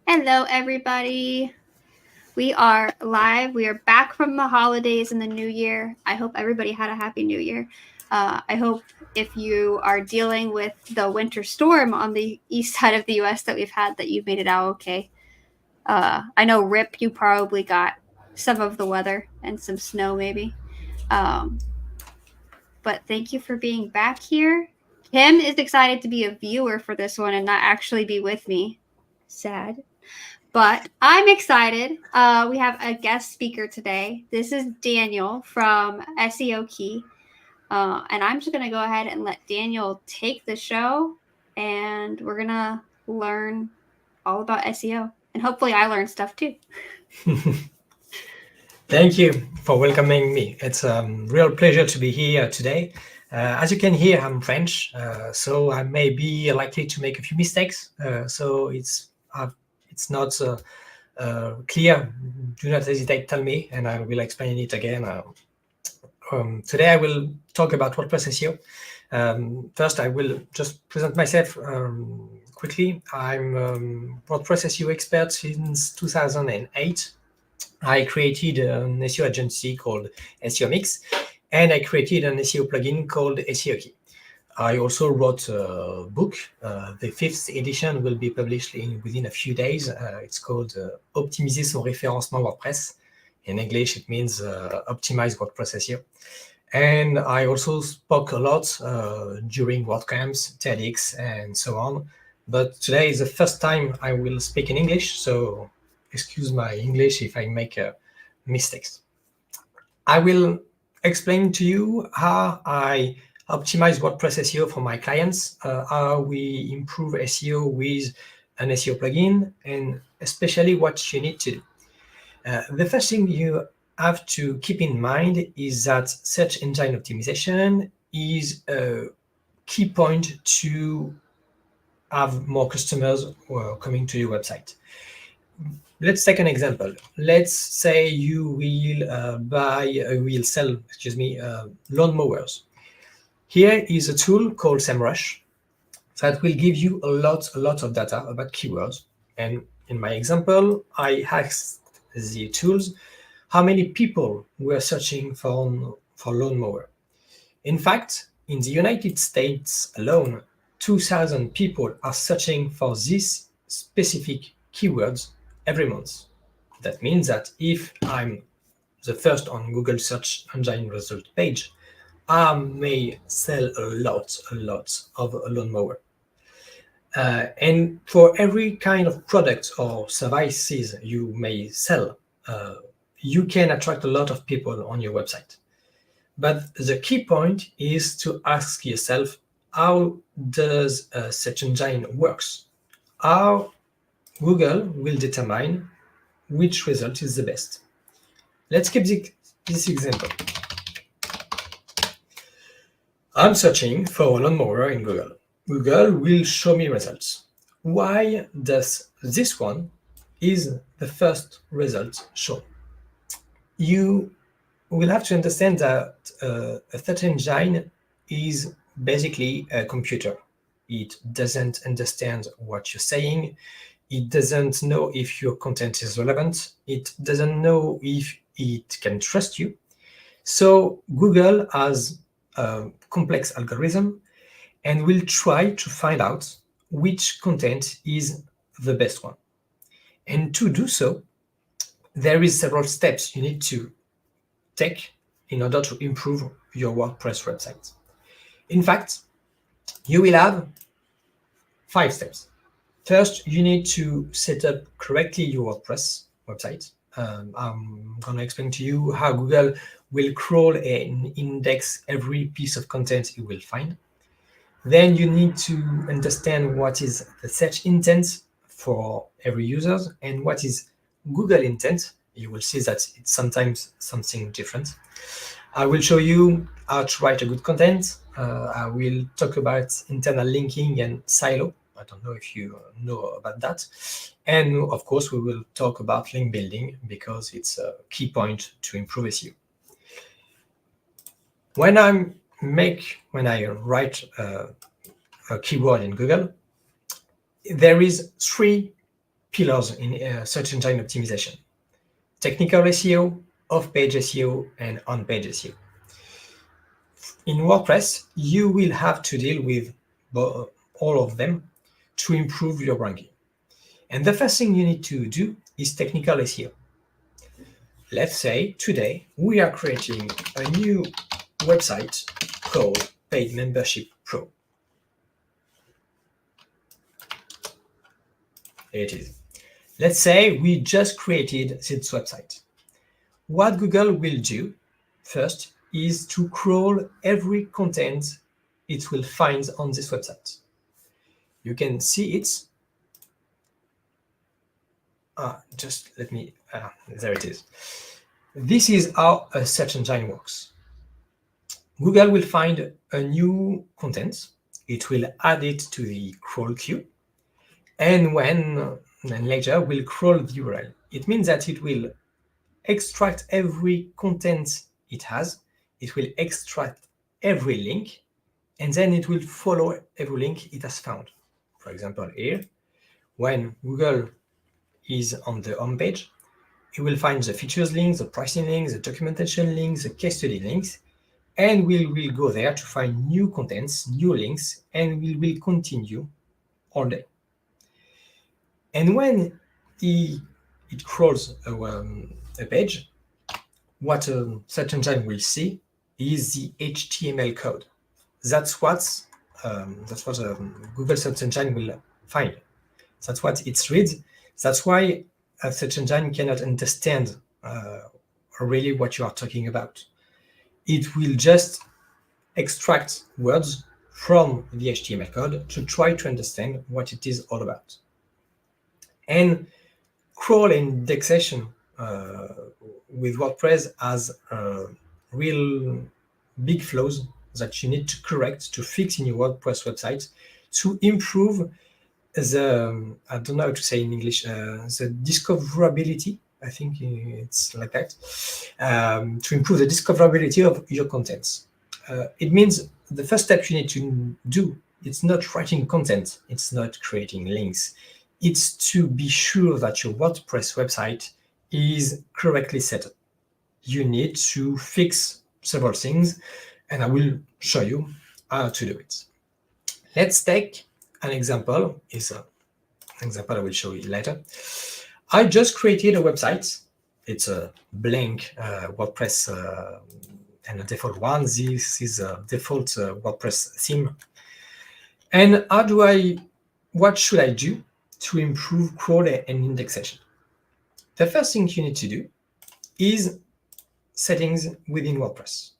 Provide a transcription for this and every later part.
Hello, everybody. We are live. We are back from the holidays and the new year. I hope everybody had a happy new year. I hope if you are dealing with the winter storm on the east side of the US that we've had, that you've made it out okay. I know, Rip, you probably got some of the weather and some snow maybe. But thank you for being back here. Kim is excited to be a viewer for this one and not actually be with me. Sad. But I'm excited. We have a guest speaker today. This is Daniel from SEOCamp. And I'm just going to go ahead and let Daniel take the show. And we're going to learn all about SEO. And hopefully I learn stuff too. Thank you for welcoming me. It's a real pleasure to be here today. As you can hear, I'm French, so I may be likely to make a few mistakes. So it's not clear. Do not hesitate, tell me, and I will explain it again. Today I will talk about WordPress SEO. First, I will just present myself quickly. I'm WordPress SEO expert since 2008. I created an SEO agency called SEOMix, and I created an SEO plugin called SEOCamp. I also wrote a book. The 5th edition will be published within a few days. It's called Optimiser son référencement WordPress. In English, it means optimize WordPress SEO. And I also spoke a lot during WordCamps, TEDx, and so on. But today is the first time I will speak in English, so excuse my English if I make mistakes. I will explain to you how I optimize WordPress SEO for my clients, how we improve SEO with an SEO plugin, and especially what you need to do. The first thing you have to keep in mind is that search engine optimization is a key point to have more customers coming to your website. Let's take an example. Let's say you will sell lawnmowers. Here is a tool called SEMrush that will give you a lot of data about keywords. And in my example, I asked the tools how many people were searching for lawnmower. In fact, in the United States alone, 2,000 people are searching for these specific keywords every month. That means that if I'm the first on Google search engine result page, I may sell a lot of a lawnmower. And for every kind of product or services you may sell, you can attract a lot of people on your website. But the key point is to ask yourself, how does a search engine works? How Google will determine which result is the best. Let's keep this example. I'm searching for a lawnmower in Google. Google will show me results. Why does this one is the first result shown? You will have to understand that a search engine is basically a computer. It doesn't understand what you're saying. It doesn't know if your content is relevant. It doesn't know if it can trust you. So Google has a complex algorithm and will try to find out which content is the best one. And to do so, there is several steps you need to take in order to improve your WordPress website. In fact, you will have 5 steps. First, you need to set up correctly your WordPress website. I'm going to explain to you how Google will crawl and index every piece of content you will find. Then you need to understand what is the search intent for every user and what is Google intent. You will see that it's sometimes something different. I will show you how to write a good content. I will talk about internal linking and silo. I don't know if you know about that. And of course, we will talk about link building because it's a key point to improve SEO. When I write a keyword in Google, there is 3 pillars in search engine optimization: technical SEO, off-page SEO, and on-page SEO. In WordPress, you will have to deal with all of them to improve your ranking. And the first thing you need to do is technical SEO. Let's say today we are creating a new website called Paid Membership Pro. Here it is. Let's say we just created this website. What Google will do first is to crawl every content it will find on this website. You can see it. Just let me, there it is. This is how a search engine works. Google will find a new content. It will add it to the crawl queue. And then later will crawl the URL. It means that it will extract every content it has. It will extract every link, and then it will follow every link it has found. For example, here, when Google is on the home page, it will find the features links, the pricing links, the documentation links, the case study links, and we will go there to find new contents, new links, and we will continue all day. And when it crawls a page, what a search engine will see is the HTML code. That's what Google search engine will find. That's what it reads. That's why a search engine cannot understand really what you are talking about. It will just extract words from the HTML code to try to understand what it is all about. And crawl indexation with WordPress has real big flaws that you need to correct, to fix in your WordPress website to improve the, I don't know how to say in English, the discoverability. I think it's like that, to improve the discoverability of your contents. It means the first step you need to do, it's not writing content, it's not creating links. It's to be sure that your WordPress website is correctly set up. You need to fix several things, and I will show you how to do it. Let's take an example. It's an example I will show you later. I just created a website. It's a blank WordPress and a default one. This is a default WordPress theme. And what should I do to improve crawl and indexation? The first thing you need to do is settings within WordPress.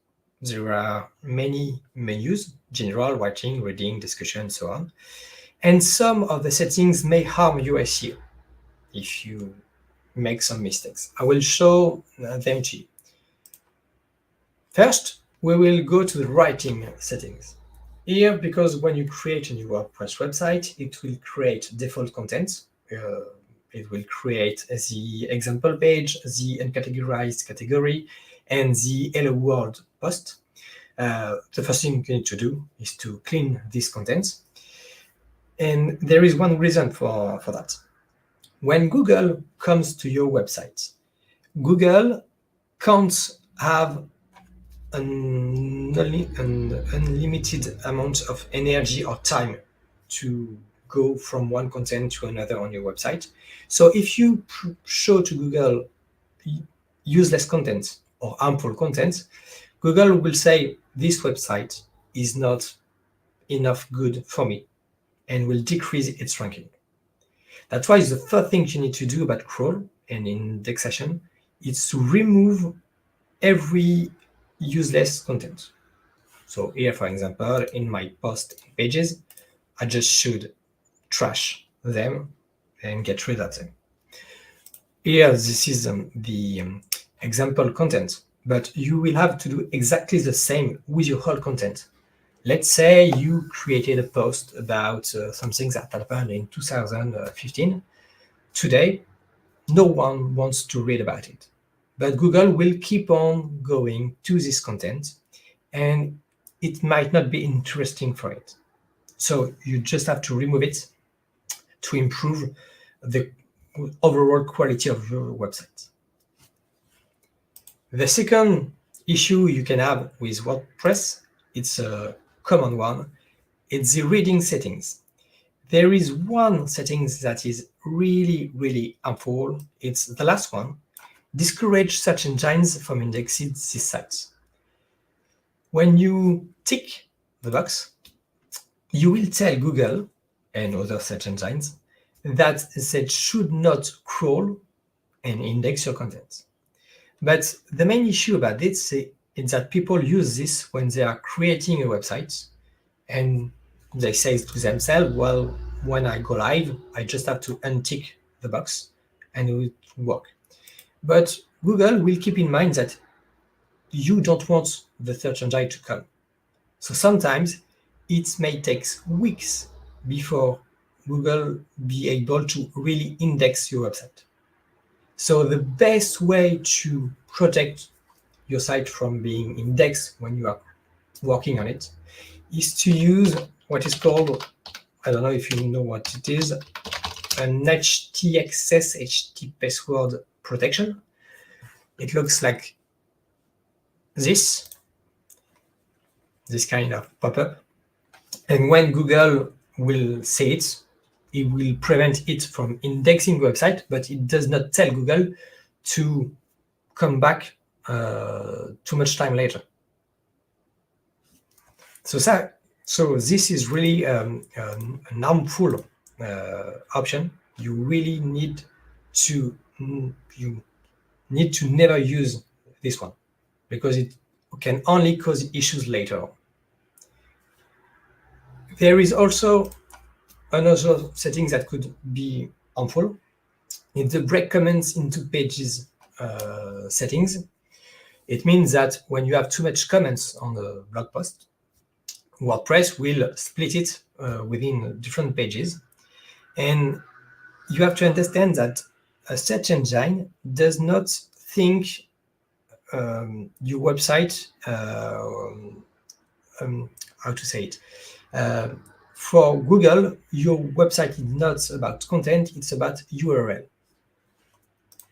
There are many menus: general, writing, reading, discussion, so on. And some of the settings may harm your SEO if you make some mistakes. I will show them to you. First, we will go to the writing settings. Here, because when you create a new WordPress website, it will create default content. It will create the example page, the uncategorized category, and the Hello World post. The first thing you need to do is to clean these contents. And there is one reason for that. When Google comes to your website, Google can't have an unlimited amount of energy or time to go from one content to another on your website. So if you show to Google useless content or harmful content, Google will say this website is not enough good for me and will decrease its ranking. That's why the first thing you need to do about crawl and indexation is to remove every useless content. So here, for example, in my post pages, I just should trash them and get rid of them. Here, this is the example content, but you will have to do exactly the same with your whole content. Let's say you created a post about something that happened in 2015. Today, no one wants to read about it. But Google will keep on going to this content, and it might not be interesting for it. So you just have to remove it to improve the overall quality of your website. The second issue you can have with WordPress, it's a common one, it's the reading settings. There is one setting that is really, really harmful. It's the last one. Discourage search engines from indexing these sites. When you tick the box, you will tell Google and other search engines that they should not crawl and index your content. But the main issue about this is that people use this when they are creating a website and they say to themselves, well, when I go live, I just have to untick the box and it will work. But Google will keep in mind that you don't want the search engine to come. So sometimes it may take weeks before Google be able to really index your website. So the best way to protect your site from being indexed when you are working on it is to use what is called, I don't know if you know what it is, an htaccess HT password protection. It looks like this kind of pop-up. And when Google will see it, it will prevent it from indexing the website, but it does not tell Google to come back too much time later. So this is really an harmful option. You really need to never use this one because it can only cause issues later on. There is also another setting that could be harmful. It's the break comments into pages settings. It means that when you have too much comments on a blog post, WordPress will split it within different pages. And you have to understand that a search engine does not think your website, how to say it, for Google, your website is not about content, it's about URL.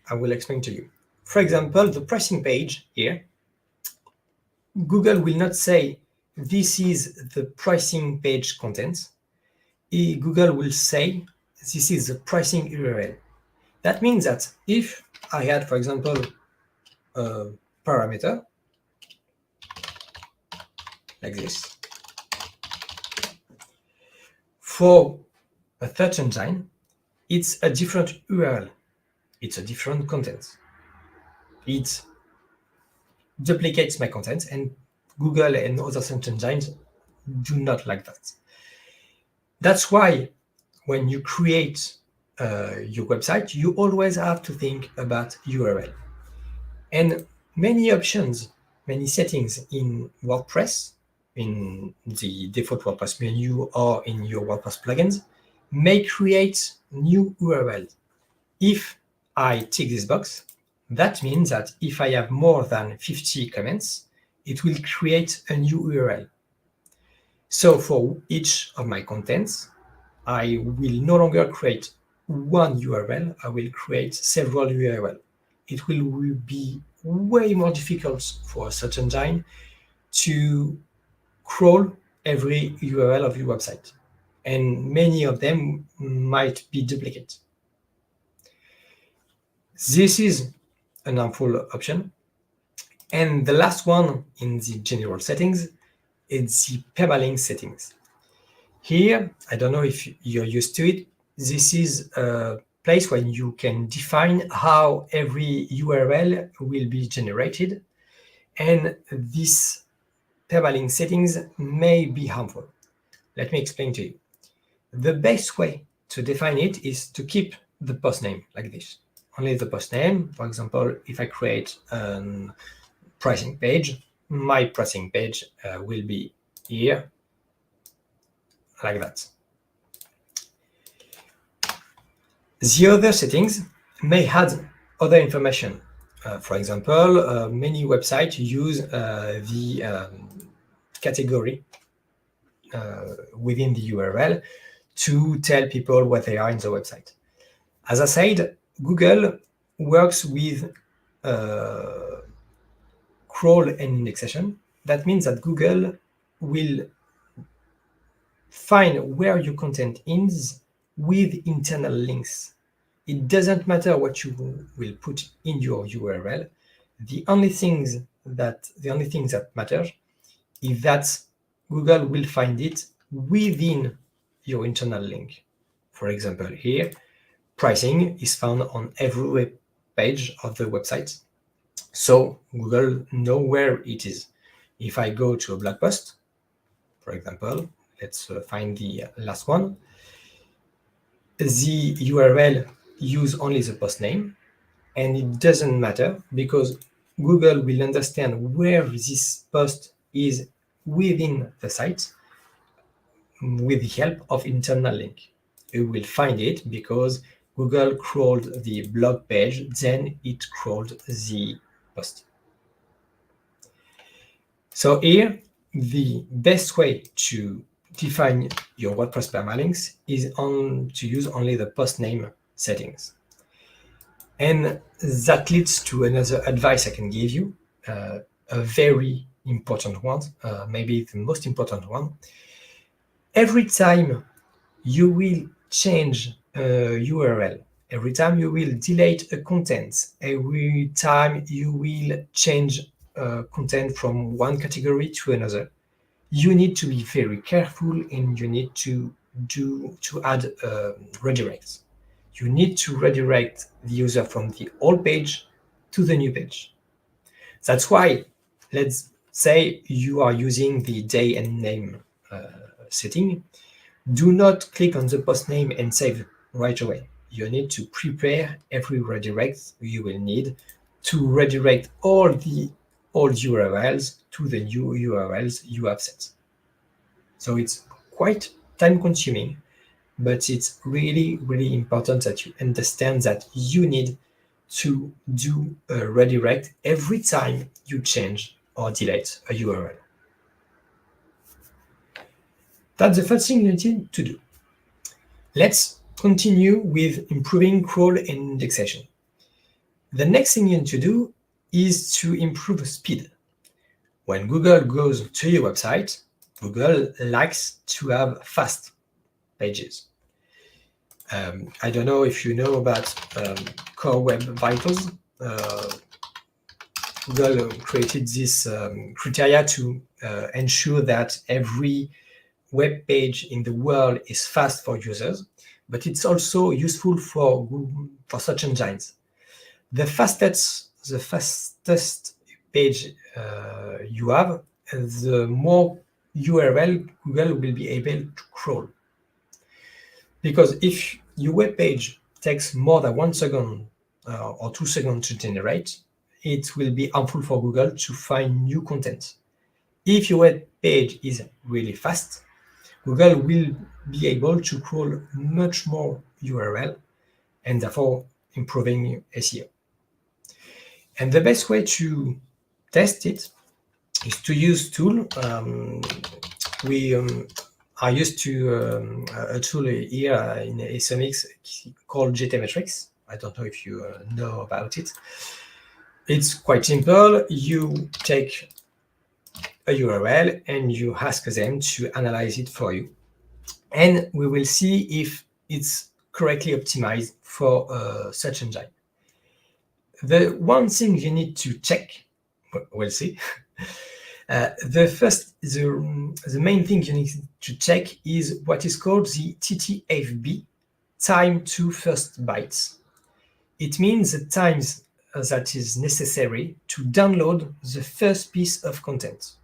I will explain to you. For example, the pricing page here, Google will not say this is the pricing page content. Google will say this is the pricing URL. That means that if I had, for example, a parameter like this, for a search engine, it's a different URL. It's a different content. It duplicates my content, and Google and other search engines do not like that. That's why when you create your website, you always have to think about URL. And many options, many settings in WordPress, in the default WordPress menu or in your WordPress plugins, may create new URLs. If I tick this box, that means that if I have more than 50 comments, it will create a new URL. So for each of my contents, I will no longer create one URL, I will create several URL. It will be way more difficult for a search engine to crawl every URL of your website. And many of them might be duplicate. This is an harmful option. And the last one in the general settings is the permalinks settings. Here, I don't know if you're used to it. This is a place where you can define how every URL will be generated. And these permalink settings may be harmful. Let me explain to you. The best way to define it is to keep the post name like this. Only the post name. For example, if I create a pricing page, my pricing page will be here, like that. The other settings may add other information. For example, many websites use the category within the URL to tell people what they are in the website. As I said, Google works with crawl and indexation. That means that Google will find where your content is with internal links. It doesn't matter what you will put in your URL. The only thing that matters is that Google will find it within your internal link. For example, here, pricing is found on every web page of the website. So Google know where it is. If I go to a blog post, for example, let's find the last one. The URL use only the post name, and it doesn't matter because Google will understand where this post is within the site with the help of internal link. You will find it because Google crawled the blog page, then it crawled the post. So here, the best way to define your WordPress permalinks is to use only the post name settings. And that leads to another advice I can give you, a very important one, maybe the most important one. Every time you will change a URL, every time you will delete a content, every time you will change content from one category to another, you need to be very careful and you need to add redirects. You need to redirect the user from the old page to the new page. That's why, let's say you are using the day and name setting. Do not click on the post name and save right away. You need to prepare every redirect you will need to redirect all the old URLs to the new URLs you have set. So it's quite time consuming, but it's really, really important that you understand that you need to do a redirect every time you change or delete a URL. That's the first thing you need to do. Let's continue with improving crawl and indexation. The next thing you need to do is to improve speed. When Google goes to your website, Google likes to have fast pages. I don't know if you know about Core Web Vitals. Google created this criteria to ensure that every web page in the world is fast for users, but it's also useful for search engines. The fastest page you have, the more URL Google will be able to crawl. Because if your web page takes more than 1 second or 2 seconds to generate, it will be harmful for Google to find new content. If your web page is really fast, Google will be able to crawl much more URL and therefore improving SEO. And the best way to test it is to use tool. We are used to a tool here in SEOMix called GTmetrix. I don't know if you know about it. It's quite simple. You take a URL and you ask them to analyze it for you. And we will see if it's correctly optimized for a search engine. The one thing you need to check, we'll see. The main thing you need to check is what is called the TTFB, time to first bytes. It means the times that is necessary to download the first piece of content,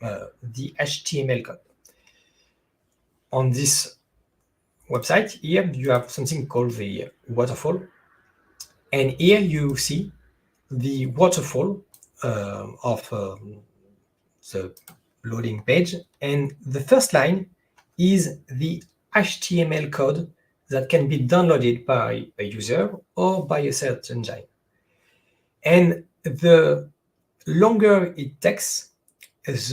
the HTML code. On this website here, you have something called the waterfall. And here you see the waterfall of the loading page. And the first line is the HTML code that can be downloaded by a user or by a search engine. And the longer it takes, it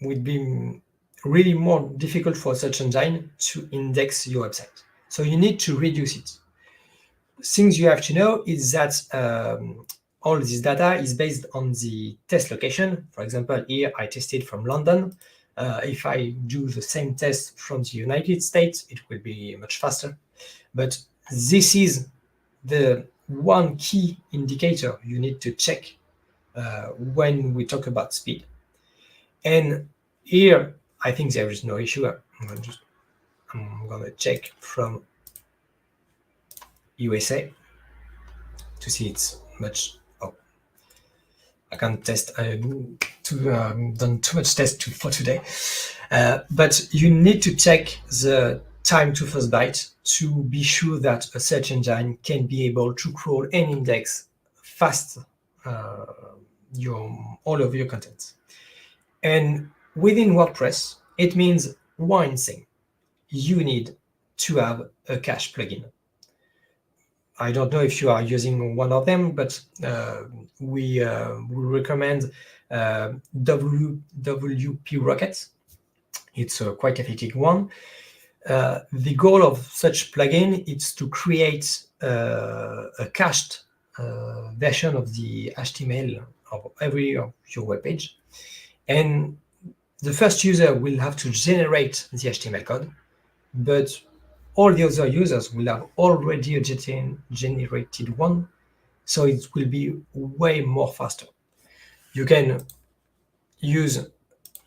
would be really more difficult for search engine to index your website. So you need to reduce it. Things you have to know is that all this data is based on the test location. For example, here I tested from London. If I do the same test from the United States, it will be much faster. But this is the one key indicator you need to check when we talk about speed. And here, I think there is no issue. I'm gonna check from USA to see it's much. Oh, I can't test. I've done too much test for today. But you need to check the time to first byte to be sure that a search engine can be able to crawl and index fast all of your content. And within WordPress, it means one thing. You need to have a cache plugin. I don't know if you are using one of them, but we recommend WP Rocket. It's a quite effective one. The goal of such plugin is to create a cached version of the HTML of every of your web page. And the first user will have to generate the HTML code, but all the other users will have already generated one, so it will be way more faster. You can use,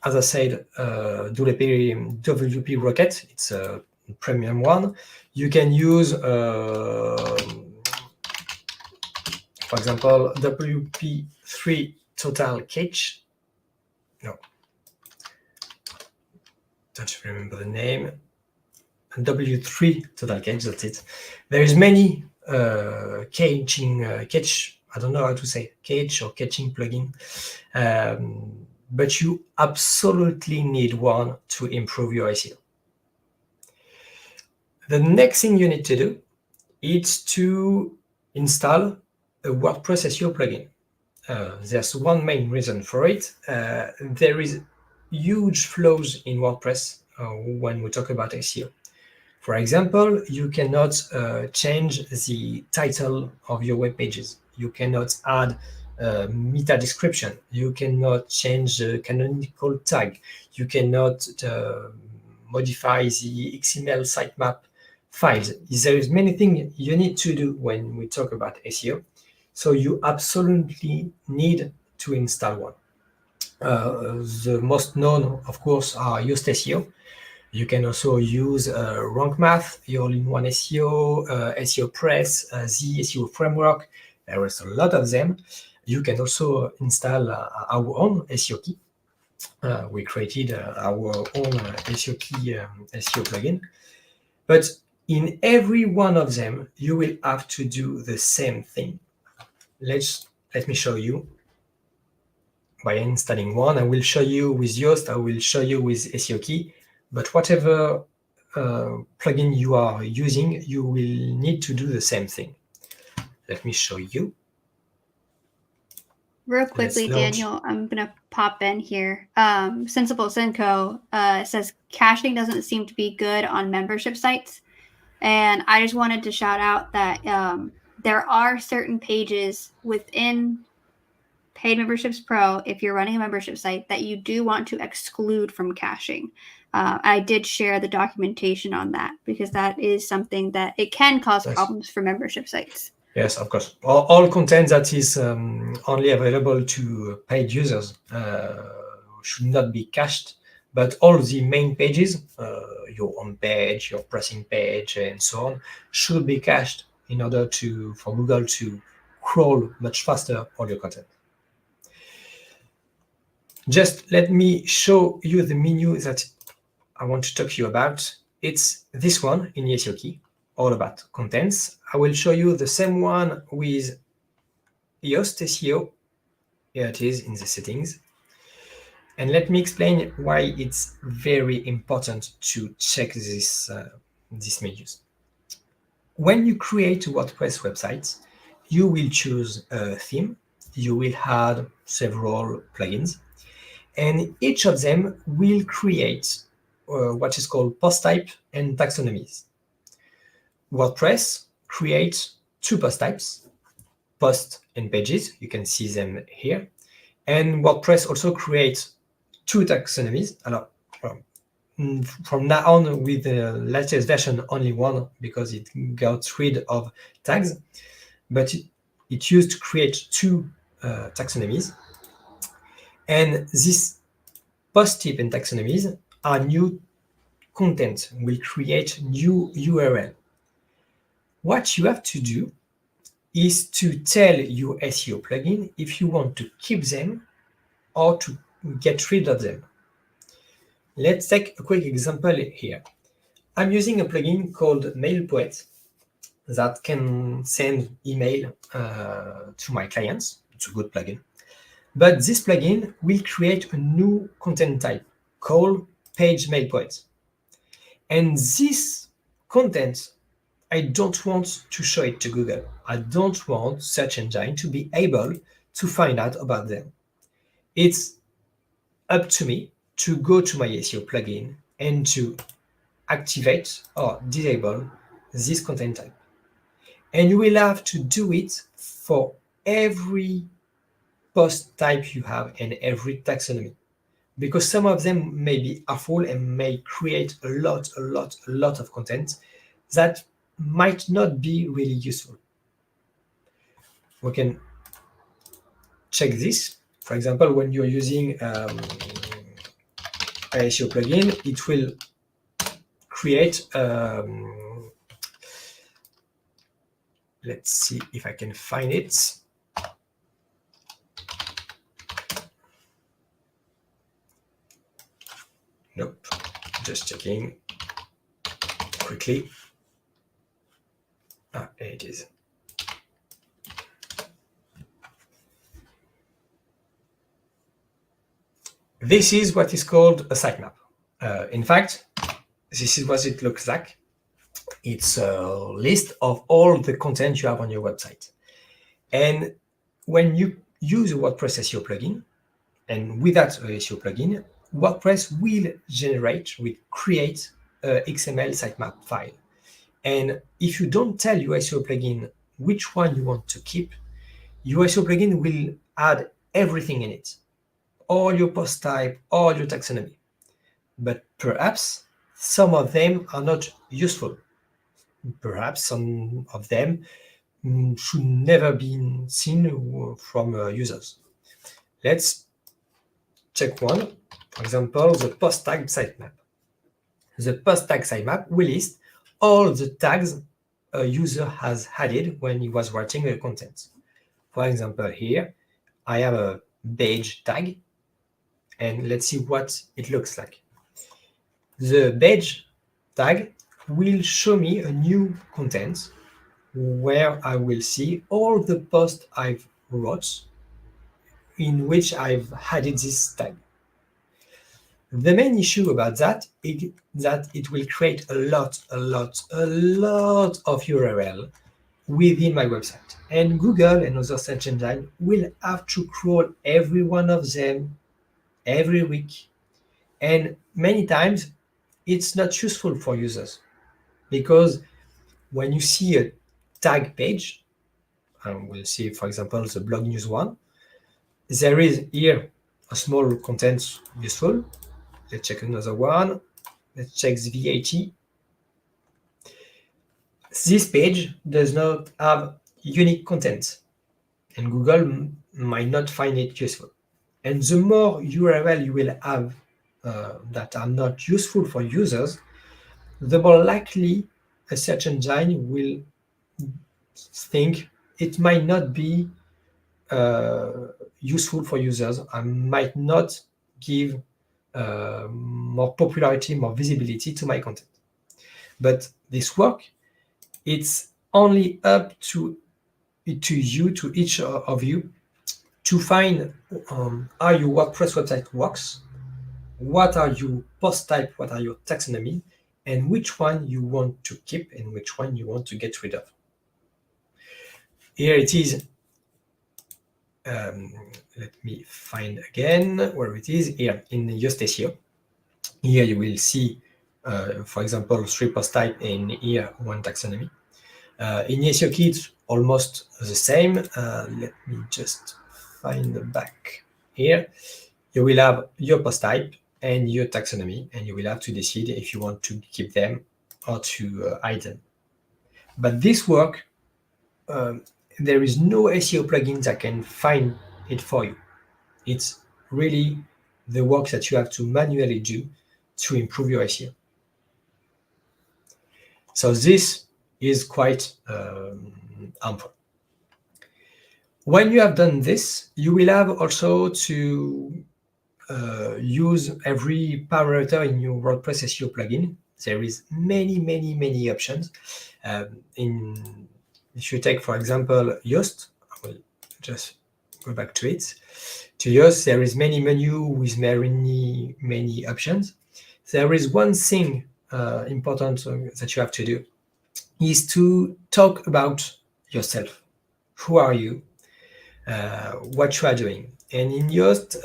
as I said, WP Rocket. It's a premium one. You can use, for example, WP3 Total Cache. No, don't remember the name. W3 Total Cache, that's it. There is many caching, cache, I don't know how to say, cache or caching plugin, but you absolutely need one to improve your SEO. The next thing you need to do is to install a WordPress SEO plugin. There's one main reason for it. There is huge flaws in WordPress when we talk about SEO. For example, you cannot change the title of your web pages. You cannot add meta description. You cannot change the canonical tag. You cannot modify the XML sitemap files. There is many things you need to do when we talk about SEO. So you absolutely need to install one. The most known, of course, are Yoast SEO. You can also use Rank Math, your all-in-one SEO, SEO Press, the SEO framework. There is a lot of them. You can also install our own SEO key. We created our own SEO key SEO plugin. But in every one of them, you will have to do the same thing. Let me show you. By installing one, I will show you with Yoast, I will show you with SEO key. But whatever plugin you are using, you will need to do the same thing. Let me show you. Real quickly, Daniel, I'm going to pop in here. Sensible Senko says caching doesn't seem to be good on membership sites. And I just wanted to shout out that there are certain pages within Paid Memberships Pro, if you're running a membership site, that you do want to exclude from caching. I did share the documentation on that because that is something that it can cause problems for membership sites. Yes, of course. All content that is only available to paid users should not be cached, but all the main pages, your home page, your pricing page, and so on, should be cached in order for Google to crawl much faster all your content. Just let me show you the menu that I want to talk to you about. It's this one in the SEO key, all about contents. I will show you the same one with Yoast SEO. Here it is in the settings. And let me explain why it's very important to check these menus. When you create a WordPress website, you will choose a theme. You will add several plugins. and each of them will create what is called post type and taxonomies. WordPress creates two post types, post and pages. You can see them here. And WordPress also creates two taxonomies. From now on, with the latest version, only one, because it got rid of tags. But it used to create two taxonomies. And these post type and taxonomies are new content, will create new URL. What you have to do is to tell your SEO plugin if you want to keep them or to get rid of them. Let's take a quick example here. I'm using a plugin called MailPoet that can send email to my clients. It's a good plugin. But this plugin will create a new content type called Page MailPoet. And this content, I don't want to show it to Google. I don't want search engine to be able to find out about them. It's up to me to go to my SEO plugin and to activate or disable this content type. And you will have to do it for every post type you have and every taxonomy, because some of them may be harmful and may create a lot of content that might not be really useful. We can check this. For example, when you're using a SEO plugin, it will create, let's see if I can find it. Nope, just checking quickly. There it is. This is what is called a sitemap. In fact, this is what it looks like. It's a list of all the content you have on your website. And when you use a WordPress SEO plugin, and without a SEO plugin, WordPress will create a XML sitemap file. And if you don't tell your SEO plugin which one you want to keep, your SEO plugin will add everything in it, all your post type, all your taxonomy. But perhaps some of them are not useful. Perhaps some of them should never be seen from users. Let's check one. For example, the post tag sitemap. The post tag sitemap will list all the tags a user has added when he was writing the content. For example, here I have a badge tag, and let's see what it looks like. The badge tag will show me a new content where I will see all the posts I've wrote in which I've added this tag. The main issue about that is that it will create a lot of URL within my website. And Google and other search engines will have to crawl every one of them every week. And many times it's not useful for users, because when you see a tag page, and we'll see, for example, the blog news one, there is here a small content useful. Let's check another one. Let's check the VAT. This page does not have unique content, and Google might not find it useful. And the more URL you will have that are not useful for users, the more likely a search engine will think it might not be useful for users and might not give more popularity, more visibility to my content. But this work, it's only up to you, to each of you, to find how your WordPress website works, what are your post type, what are your taxonomy, and which one you want to keep and which one you want to get rid of. Here it is let me find again where it is here in the Yoast SEO. Here you will see, for example, 3 post type, and here 1 taxonomy. In SEO Kit, almost the same. Let me just find the back here. You will have your post type and your taxonomy, and you will have to decide if you want to keep them or to hide them. But this work, there is no SEO plugin that can find it for you. It's really the work that you have to manually do to improve your SEO. So this is quite harmful. When you have done this, you will have also to use every parameter in your WordPress SEO plugin. There is many options. If you take, for example, Yoast, I will just go back to it. To Yoast, there is many menu with many options. There is one thing important that you have to do is to talk about yourself. Who are you? What you are doing? And in Yoast,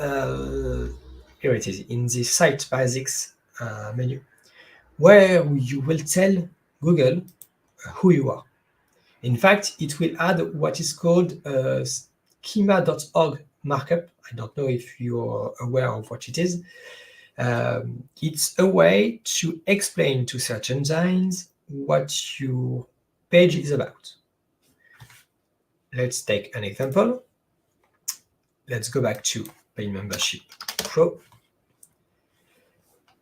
here it is, in the Site Basics menu, where you will tell Google who you are. In fact, it will add what is called schema.org markup. I don't know if you're aware of what it is. It's a way to explain to search engines what your page is about. Let's take an example. Let's go back to Paid Membership Pro.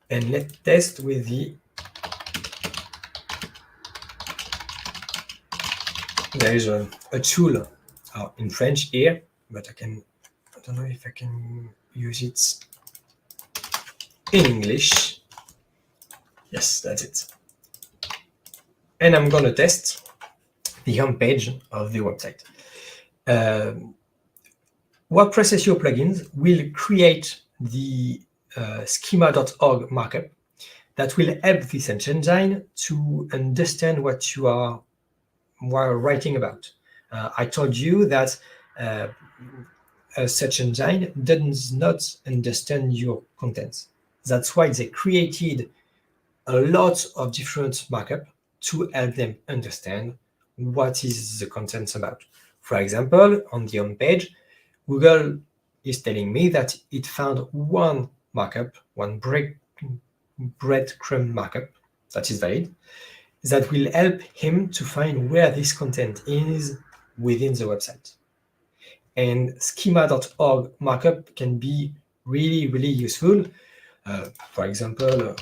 And let's test with the... There is a tool in French here, but I don't know if I can use it in English. Yes, that's it. And I'm going to test the home page of the website. WordPress SEO plugins will create the schema.org markup that will help the search engine to understand what you are writing about. I told you that a search engine does not understand your content. That's why they created a lot of different markup to help them understand what is the content about. For example, on the home page, Google is telling me that it found one markup, one breadcrumb markup that is valid, that will help him to find where this content is within the website. And schema.org markup can be really useful. For example,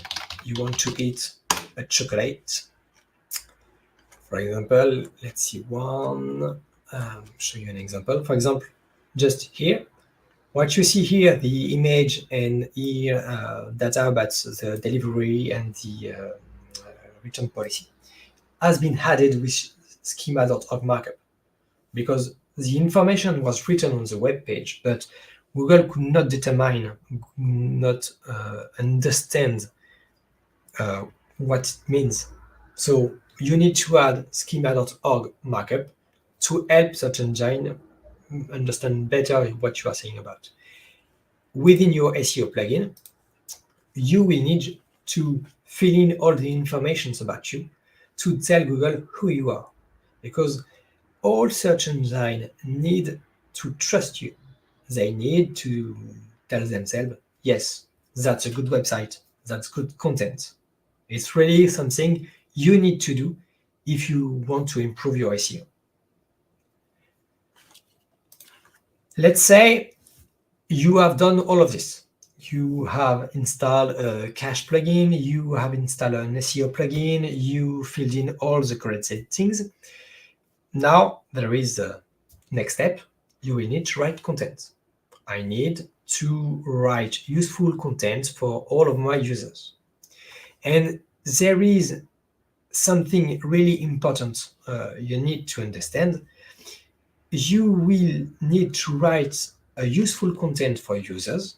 you want to eat a chocolate. For example, let's see one, show you an example. For example, just here, what you see here, the image, and here data about the delivery and the return policy has been added with schema.org markup because the information was written on the web page, but Google could not determine, not understand what it means. So you need to add schema.org markup to help search engine understand better what you are saying about. Within your SEO plugin, you will need to fill in all the information about you to tell Google who you are, because all search engines need to trust you. They need to tell themselves, yes, that's a good website, that's good content. It's really something you need to do if you want to improve your SEO. Let's say you have done all of this. You have installed a cache plugin, you have installed an SEO plugin, you filled in all the correct settings. Now there is the next step. You will need to write content. I need to write useful content for all of my users. And there is something really important you need to understand. You will need to write a useful content for users,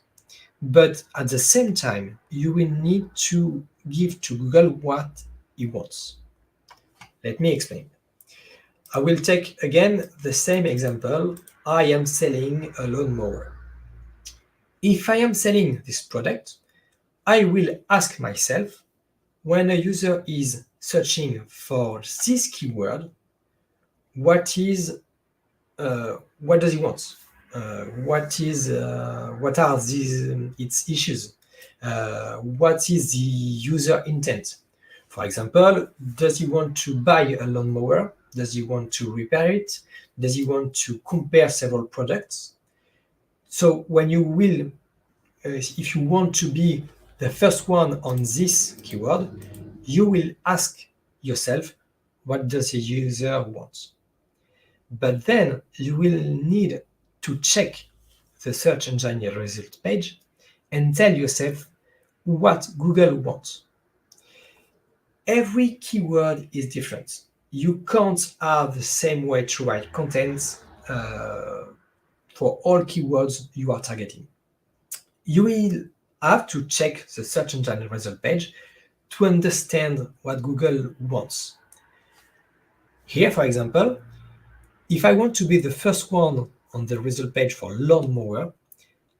but at the same time, you will need to give to Google what he wants. Let me explain. I will take again the same example I am selling a lawnmower. If I am selling this product, I will ask myself, when a user is searching for this keyword, what does he want? What are its issues? What is the user intent? For example, does he want to buy a lawnmower? Does he want to repair it? Does he want to compare several products? So when you will, if you want to be the first one on this keyword, you will ask yourself, what does the user want? But then you will need to check the search engine result page and tell yourself what Google wants. Every keyword is different. You can't have the same way to write content for all keywords you are targeting. You will have to check the search engine result page to understand what Google wants. Here, for example, if I want to be the first one on the result page for lawnmower,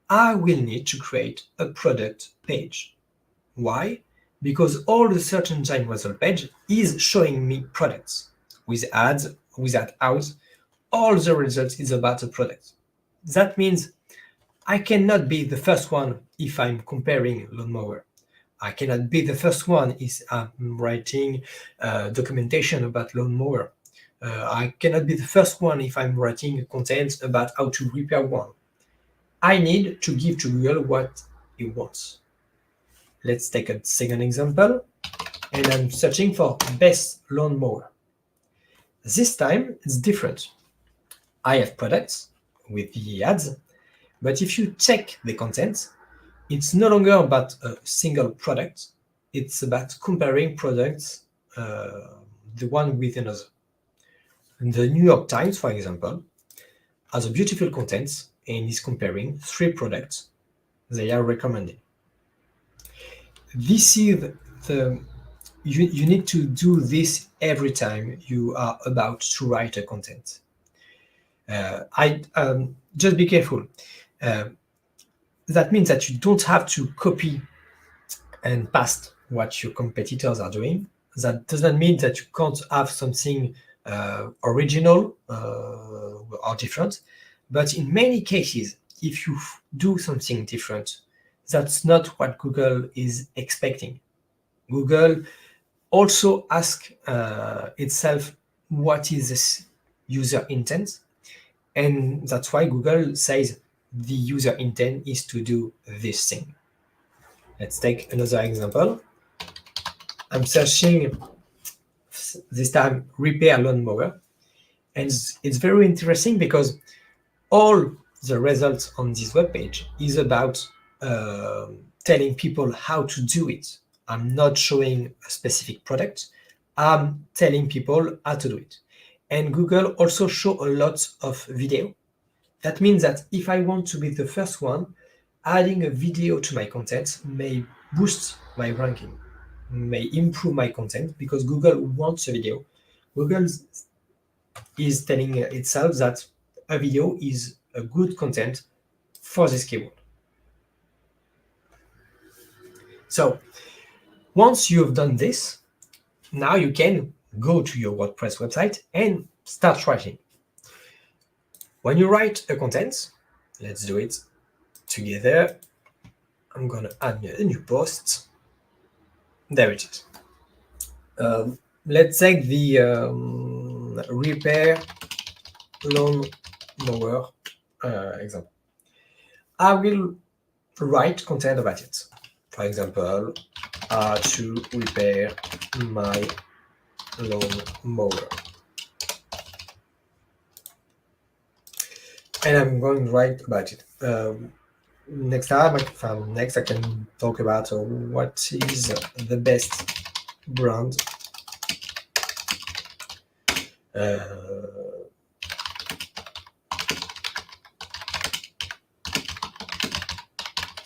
I will need to create a product page. Why? Because all the search engine result page is showing me products. With ads, without ads, all the results is about a product. That means I cannot be the first one if I'm comparing lawnmower. I cannot be the first one if I'm writing documentation about lawnmower. I cannot be the first one if I'm writing content about how to repair one. I need to give to Google what he wants. Let's take a second example, and I'm searching for best lawnmower. This time it's different. I have products with the ads, but if you check the content, it's no longer about a single product, it's about comparing products, the one with another. The New York Times, for example, has a beautiful content and is comparing 3 products they are recommending. This is you need to do this every time you are about to write a content. Just be careful. That means that you don't have to copy and paste what your competitors are doing. That doesn't mean that you can't have something original or different. But in many cases, if you do something different, that's not what Google is expecting. Google also asks itself what is this user intent, and that's why Google says the user intent is to do this thing. Let's take another example. I'm searching this time repair lawnmower, and it's very interesting because all the results on this webpage is about telling people how to do it. I'm not showing a specific product. I'm telling people how to do it. And Google also show a lot of video. That means that if I want to be the first one, adding a video to my content may boost my ranking, may improve my content because Google wants a video. Google is telling itself that a video is a good content for this keyword. So once you've done this, now you can go to your WordPress website and start writing. When you write a content, let's do it together. I'm going to add a new post. There it is. Let's take the repair lawnmower example. I will write content about it. For example, how to repair my lawnmower. And I'm going to write about it. Next I can talk about what is the best brand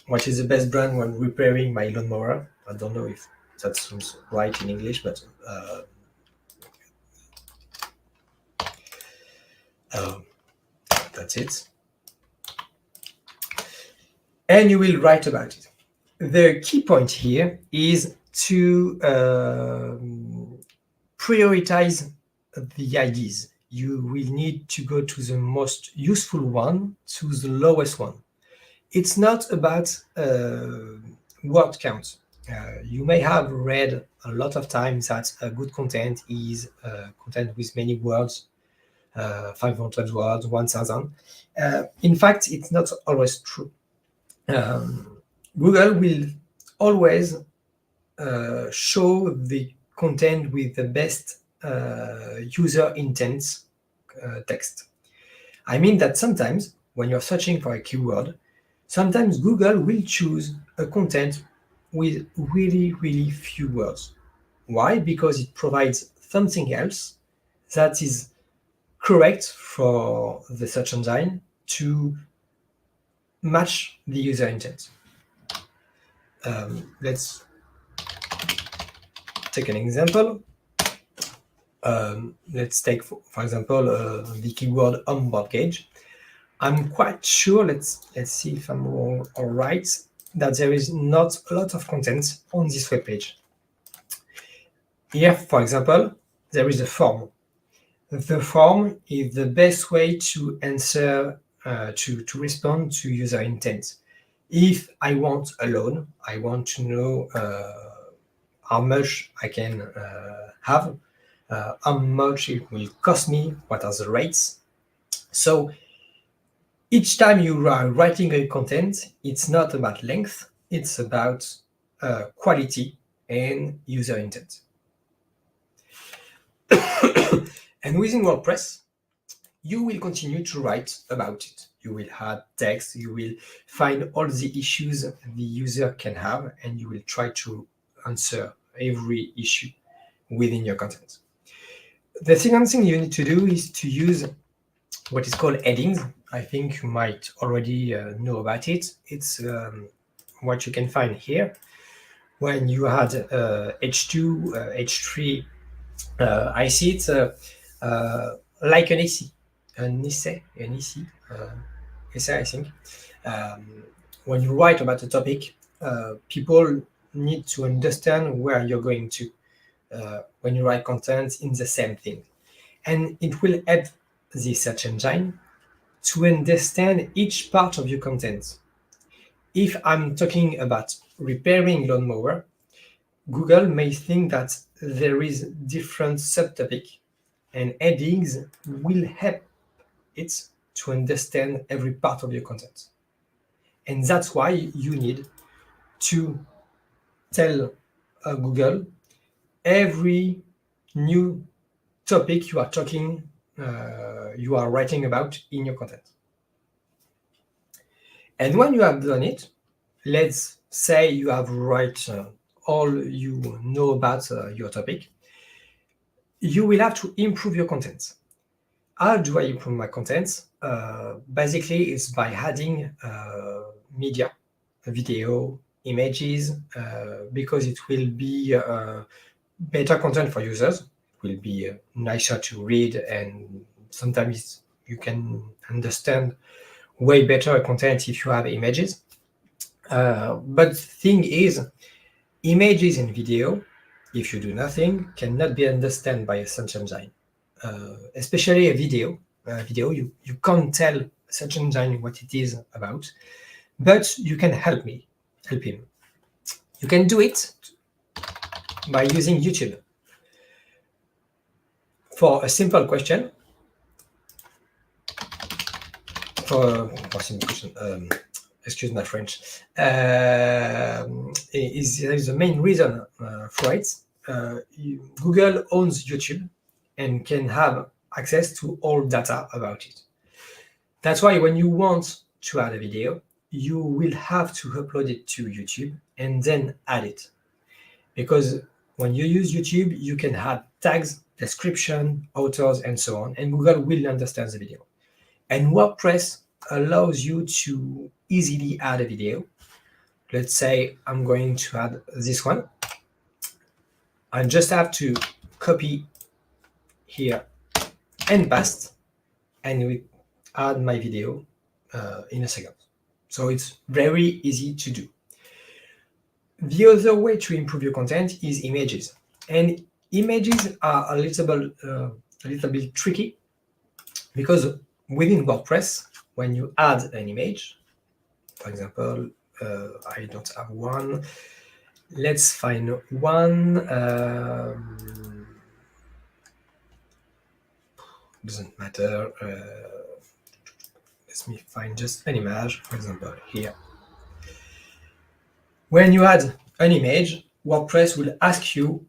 what is the best brand when repairing my lawnmower. I don't know if that sounds right in English, but That's it. And you will write about it. The key point here is to prioritize the ideas. You will need to go to the most useful one to the lowest one. It's not about word count. You may have read a lot of times that good content is content with many words, 500 words, 1000. In fact, it's not always true. Google will always show the content with the best user intent text. I mean that sometimes when you're searching for a keyword, sometimes Google will choose a content with really, really few words. Why? Because it provides something else that is correct for the search engine to match the user intent. Let's take an example. Let's take, for example, the keyword onboard page. I'm quite sure, let's see if I'm all right, that there is not a lot of content on this web page. Here, for example, there is a form. The form is the best way to answer, to respond to user intent. If I want a loan, I want to know how much I can have, how much it will cost me, what are the rates. So each time you are writing a content, it's not about length, it's about quality and user intent. And within WordPress, you will continue to write about it. You will add text, you will find all the issues the user can have, and you will try to answer every issue within your content. The second thing you need to do is to use what is called headings. I think you might already know about it. It's what you can find here. When you had H2, H3, I see it like an essay, essay, I think. When you write about a topic, people need to understand where you're going to when you write content in the same thing. And it will help the search engine to understand each part of your content. If I'm talking about repairing lawnmower, Google may think that there is different subtopic, and headings will help it to understand every part of your content. And that's why you need to tell Google every new topic you are talking, you are writing about in your content. And when you have done it, let's say you have written all you know about your topic, you will have to improve your content. How do I improve my content? Basically, it's by adding media, video, images, because it will be better content for users. It will be nicer to read, and sometimes you can understand way better content if you have images. But the thing is, images and video, if you do nothing, cannot be understood by a search engine. Especially a video. You can't tell a search engine what it is about, but you can help him. You can do it by using YouTube. For a simple question, excuse my French, is the main reason for it. Google owns YouTube and can have access to all data about it. That's why when you want to add a video, you will have to upload it to YouTube and then add it. Because when you use YouTube, you can add tags, description, authors, and so on, and Google will understand the video. And WordPress allows you to easily add a video. Let's say I'm going to add this one. I just have to copy here and paste, and add my video in a second. So it's very easy to do. The other way to improve your content is images. And images are a little bit tricky because within WordPress, when you add an image, for example, I don't have one. Let's find one. Doesn't matter. Let me find just an image, for example, here. When you add an image, WordPress will ask you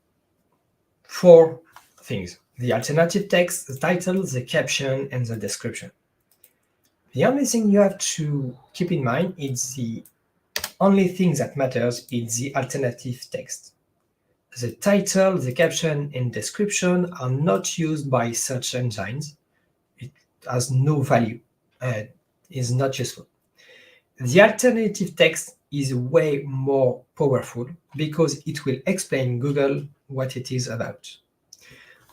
4 things: the alternative text, the title, the caption, and the description. The only thing you have to keep in mind is the only thing that matters is the alternative text. The title, the caption, and description are not used by search engines. It has no value. Is not useful. The alternative text is way more powerful because it will explain Google what it is about.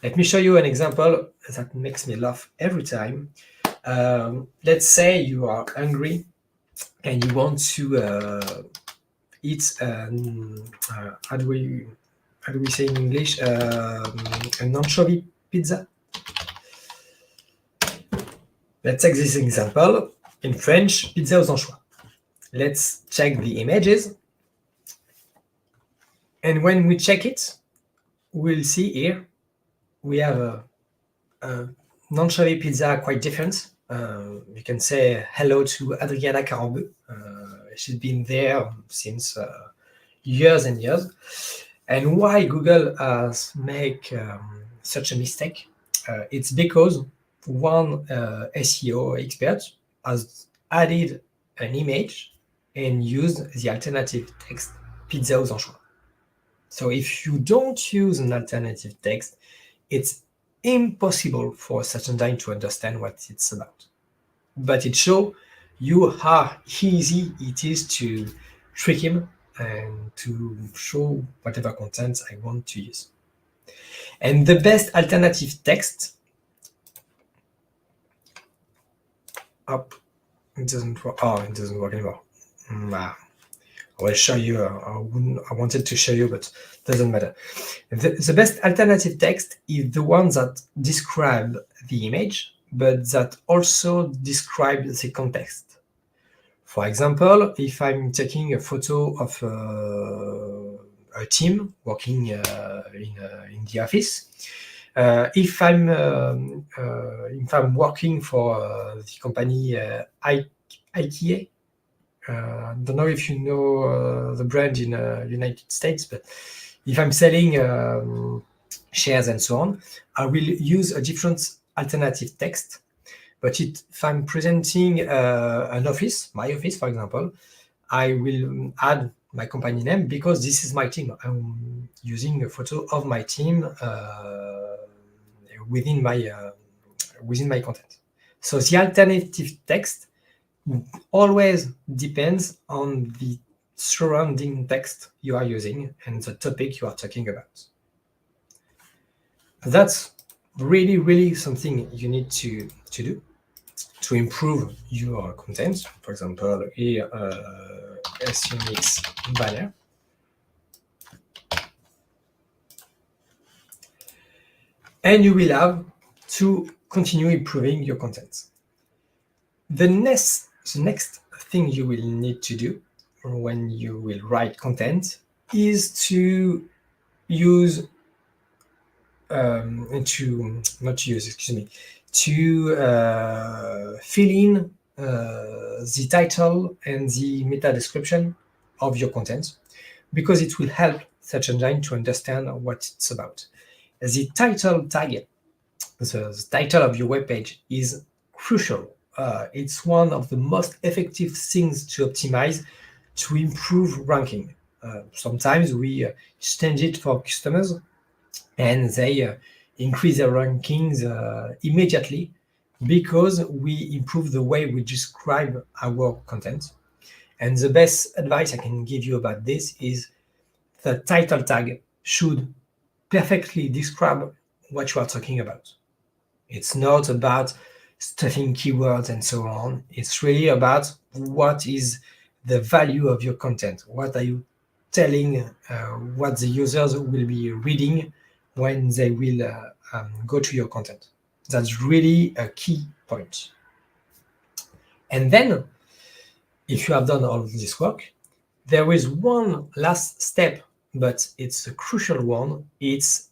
Let me show you an example that makes me laugh every time. Let's say you are hungry and you want to eat how do we say in English, an anchovy pizza. Let's take this example. In French, pizza aux anchois. Let's check the images. And when we check it, we'll see here, we have an anchovy pizza quite different. You can say hello to Adriana Carambeu. She's been there since years and years. And why Google has made such a mistake? It's because one SEO expert has added an image and used the alternative text pizza aux anchois. So if you don't use an alternative text, it's impossible for a search engine to understand what it's about. But it shows you how easy it is to trick him and to show whatever content I want to use. And the best alternative text, it doesn't work. Oh, it doesn't work anymore. I will show you. I wanted to show you, but it doesn't matter. The best alternative text is the one that describes the image, but that also describes the context. For example, if I'm taking a photo of a team working in the office, if I'm working for the company IKEA, don't know if you know the brand in United States, but if I'm selling shares and so on, I will use a different alternative text. But if I'm presenting an office, my office, for example, I will add my company name because this is my team. I'm using a photo of my team within my content. So the alternative text always depends on the surrounding text you are using and the topic you are talking about. That's really, really something you need to do to improve your content. For example, here, SEO Mix banner. And you will have to continue improving your content. The next thing you will need to do when you will write content is to use fill in the title and the meta description of your content, because it will help search engine to understand what it's about. The title tag, the title of your webpage, is crucial. It's one of the most effective things to optimize to improve ranking. Sometimes we change it for customers and they increase their rankings immediately because we improve the way we describe our content. And the best advice I can give you about this is the title tag should perfectly describe what you are talking about. It's not about stuffing keywords and so on. It's really about what is the value of your content. What are you telling, what the users will be reading when they will go to your content. That's really a key point. And then, if you have done all of this work, there is one last step, but it's a crucial one. It's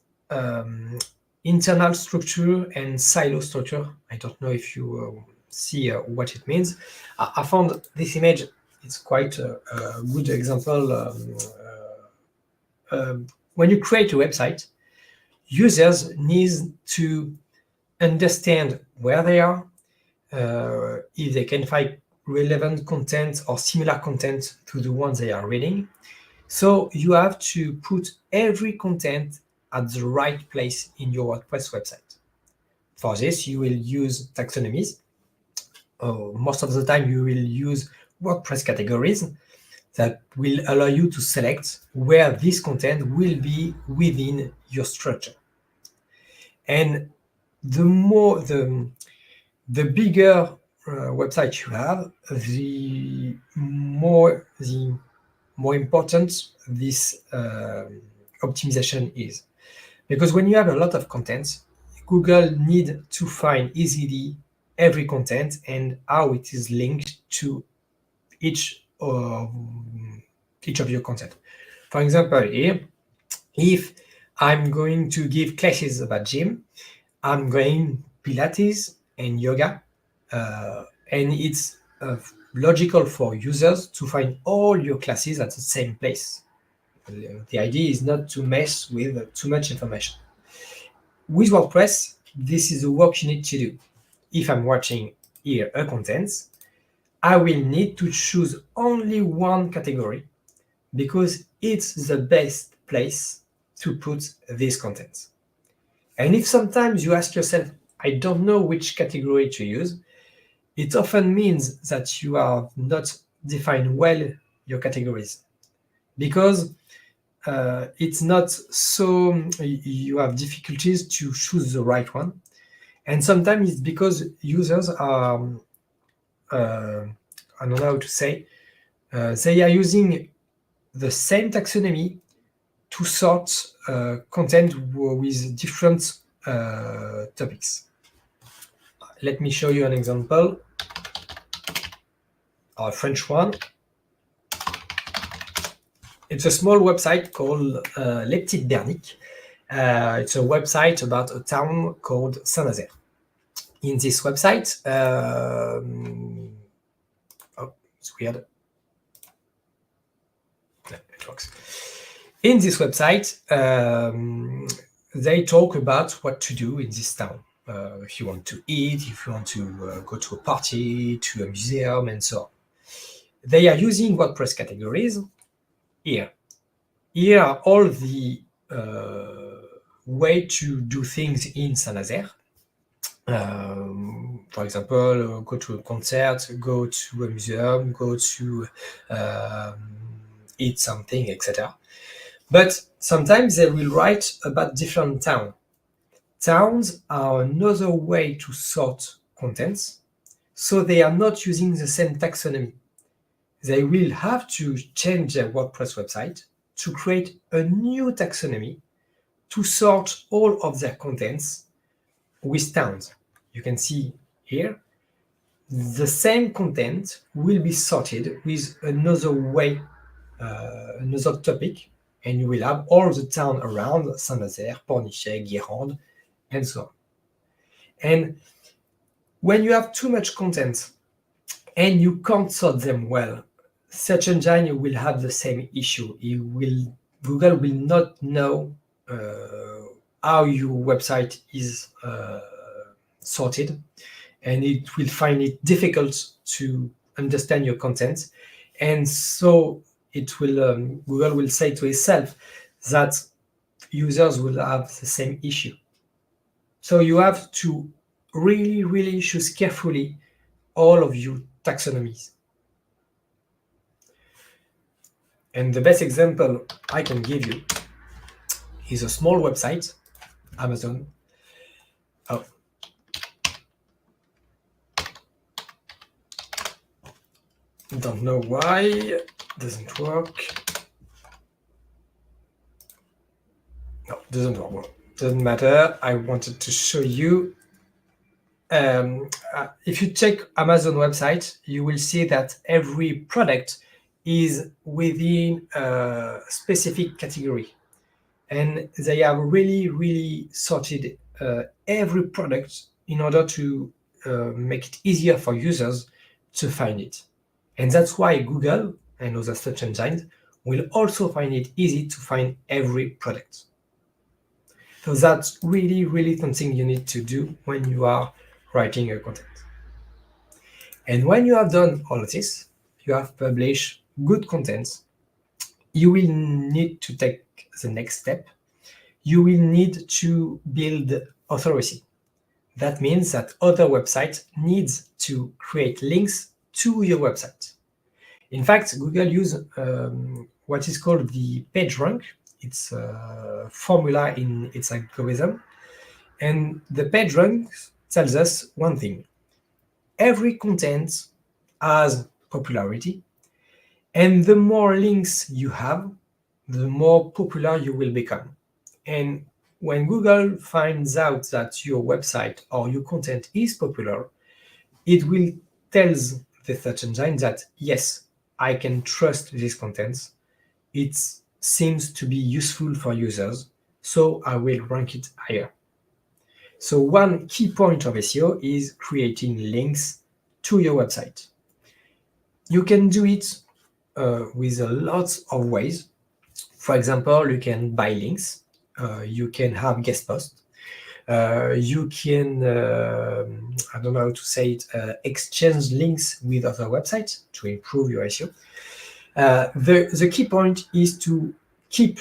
internal structure and silo structure. I don't know if you see what it means. I found this image. It's quite a good example. When you create a website, users need to understand where they are, if they can find relevant content or similar content to the ones they are reading. So you have to put every content at the right place in your WordPress website. For this, you will use taxonomies. Most of the time, you will use WordPress categories that will allow you to select where this content will be within your structure. And the bigger website you have, the more important this optimization is. Because when you have a lot of content, Google needs to find easily every content and how it is linked to each of your content. For example, here, if I'm going to give classes about gym, I'm going Pilates and yoga, and it's logical for users to find all your classes at the same place. The idea is not to mess with too much information. With WordPress, this is the work you need to do. If I'm watching here a content, I will need to choose only one category because it's the best place to put this content. And if sometimes you ask yourself, I don't know which category to use, it often means that you have not defined well your categories, because it's not so you have difficulties to choose the right one. And sometimes it's because users are, I don't know how to say, they are using the same taxonomy to sort content with different topics. Let me show you an example. A French one. It's a small website called Les Petites Berniques. It's a website about a town called Saint-Nazaire. In this website, oh, it's weird. No, it works. In this website, they talk about what to do in this town. If you want to eat, if you want to go to a party, to a museum, and so on. They are using WordPress categories here. Here are all the way to do things in Saint-Nazaire. For example, go to a concert, go to a museum, go to eat something, etc. But sometimes they will write about different towns. Towns are another way to sort contents, so they are not using the same taxonomy. They will have to change their WordPress website to create a new taxonomy to sort all of their contents with towns. You can see here, the same content will be sorted with another way, another topic, and you will have all the town around Saint-Nazaire, Pornichet, Guérande, and so on. And when you have too much content and you can't sort them well, search engine will have the same issue. Google will not know how your website is sorted, and it will find it difficult to understand your content. And so it will Google will say to itself that users will have the same issue. So you have to really choose carefully all of your taxonomies. And the best example I can give you is a small website, Amazon. Oh, Don't know why. Doesn't work. No, doesn't work. Doesn't matter. I wanted to show you. If you check Amazon website, you will see that every product is within a specific category. And they have really sorted every product in order to make it easier for users to find it. And that's why Google and other search engines will also find it easy to find every product. So that's really something you need to do when you are writing your content. And when you have done all of this, you have published good content, you will need to take the next step. You will need to build authority. That means that other websites need to create links to your website. In fact, Google uses what is called the PageRank. It's a formula in its algorithm. And the PageRank tells us one thing. Every content has popularity, and the more links you have, the more popular you will become. And when Google finds out that your website or your content is popular, it will tell the search engine that, yes, I can trust this content. It seems to be useful for users, so I will rank it higher. So one key point of SEO is creating links to your website. You can do it with a lot of ways. For example, you can buy links. You can have guest posts. You can, I don't know how to say it, exchange links with other websites to improve your SEO. The key point is to keep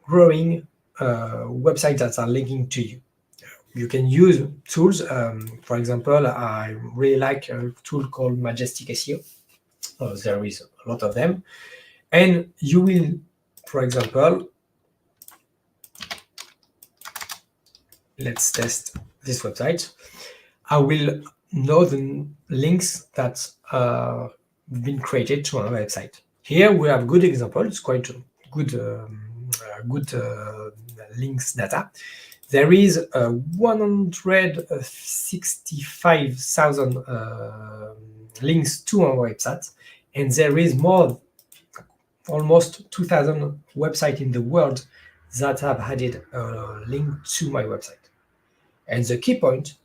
growing websites that are linking to you. You can use tools. For example, I really like a tool called Majestic SEO. There is a lot of them. And you will, for example, let's test this website. I will know the links that have been created to our website. Here we have good example. It's quite good links data. There is 165,000 links to our website, and there is almost 2,000 websites in the world that have added a link to my website. And the key point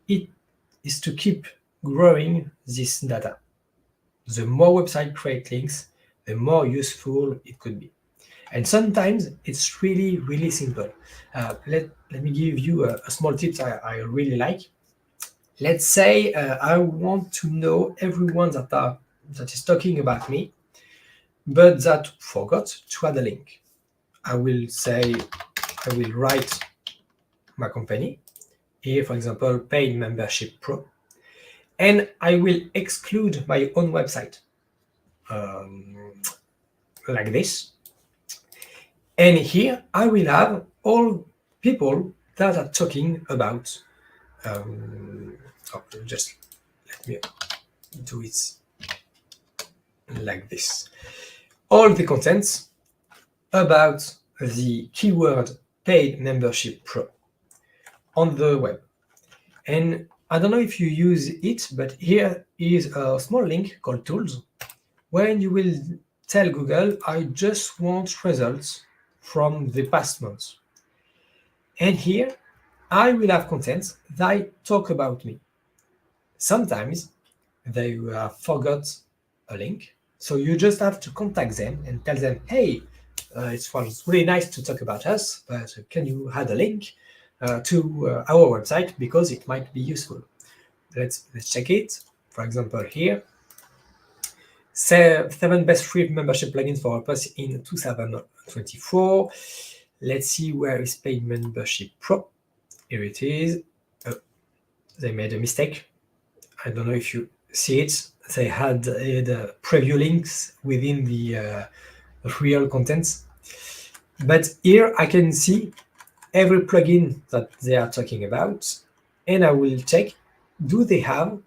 is to keep growing this data. The more websites create links, the more useful it could be. And sometimes it's really simple. Let me give you a small tip I really like. Let's say I want to know everyone that is talking about me, but that forgot to add a link. I will write my company. Here, for example, paid membership pro. And I will exclude my own website, like this. And here I will have all people that are talking about, just let me do it like this. All the contents about the keyword paid membership pro on the web. And I don't know if you use it, but here is a small link called tools, when you will tell Google, I just want results from the past months. And here I will have content that talk about me. Sometimes they forgot a link, so you just have to contact them and tell them, hey, it was really nice to talk about us, but can you add a link to our website because it might be useful. Let's check it. For example, here, 7 best free membership plugins for WordPress in 2024. Let's see where is paid membership pro. Here it is. They made a mistake. I don't know if you see it. They had the preview links within the real contents. But here I can see every plugin that they are talking about, and I will check, do they have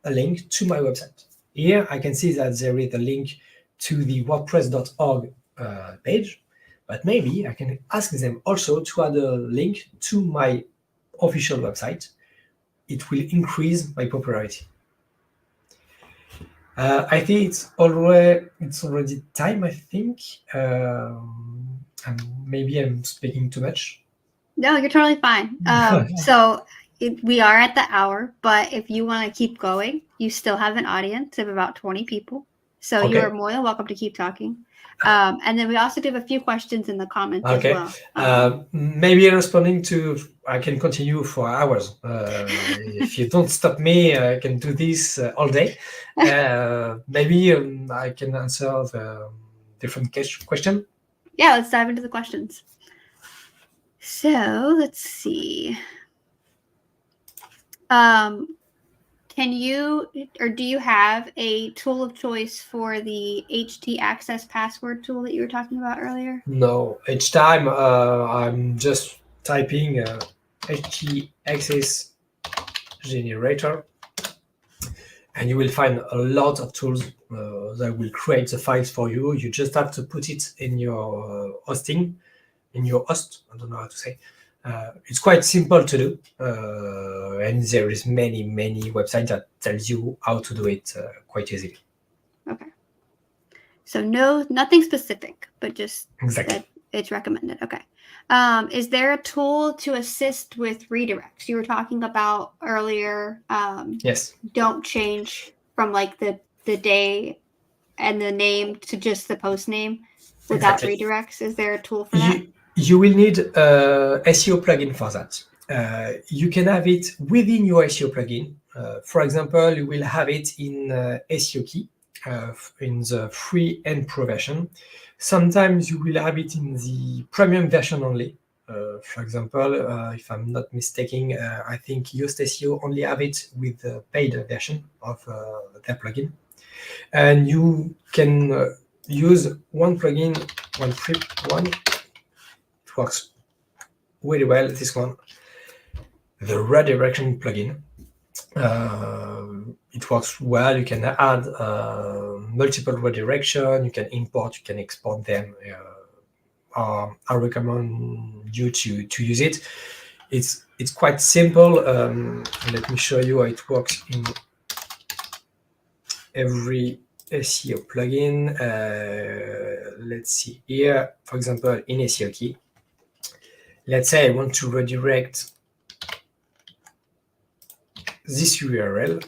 a link to my website? Here I can see that there is a link to the WordPress.org page, but maybe I can ask them also to add a link to my official website. It will increase my popularity. I think it's already time, I think. And maybe I'm speaking too much. No, you're totally fine. So we are at the hour, but if you want to keep going, you still have an audience of about 20 people. So Okay. you are more than welcome to keep talking. And then we also do have a few questions in the comments as well. Maybe responding to, I can continue for hours. If you don't stop me, I can do this all day. Maybe I can answer the different question. Yeah, let's dive into the questions. So let's see. Can you, or do you have a tool of choice for the HT access password tool that you were talking about earlier? No, each time I'm just typing HT access generator, and you will find a lot of tools that will create the files for you. You just have to put it in your hosting, in your host. I don't know how to say. It's quite simple to do, and there is many websites that tells you how to do it quite easily. Okay. So nothing specific, but just exactly that it's recommended. Okay. Is there a tool to assist with redirects? You were talking about earlier. Yes. Don't change from like the day and the name to just the post name without redirects. Is there a tool for that? You will need a SEO plugin for that. You can have it within your SEO plugin. For example, you will have it in SEOKey in the free and pro version. Sometimes you will have it in the premium version only. For example, if I'm not mistaken, I think Yoast SEO only have it with the paid version of their plugin. And you can use one plugin, one free one. It works really well, this one, the redirection plugin. It works well. You can add multiple redirection, you can import, you can export them. I recommend you to use it. It's quite simple. Let me show you how it works in every SEO plugin. Let's see here, for example, in SEOKey. Let's say I want to redirect this URL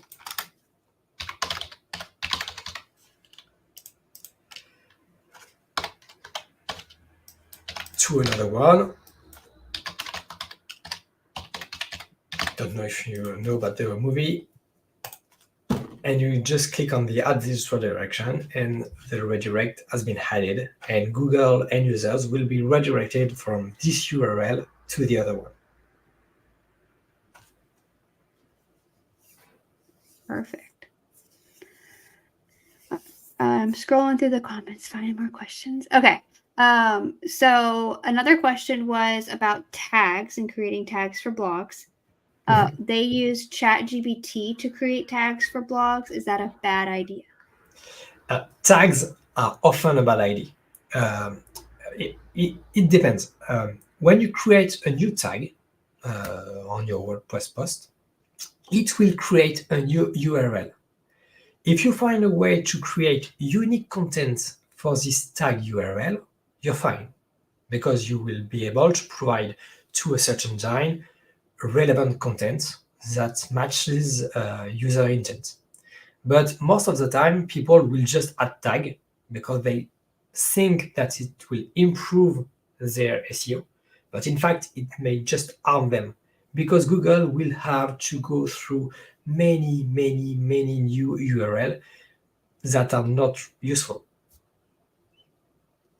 to another one. Don't know if you know about the movie. And you just click on the add this redirection, and the redirect has been added, and Google end users will be redirected from this URL to the other one. Perfect. I'm scrolling through the comments, finding more questions. Okay. So another question was about tags and creating tags for blogs. They use ChatGPT to create tags for blogs. Is that a bad idea? Tags are often a bad idea. It depends. When you create a new tag on your WordPress post, it will create a new URL. If you find a way to create unique content for this tag URL, you're fine, because you will be able to provide to a search engine relevant content that matches user intent. But most of the time, people will just add tag because they think that it will improve their SEO. But in fact, it may just harm them, because Google will have to go through many new URL that are not useful.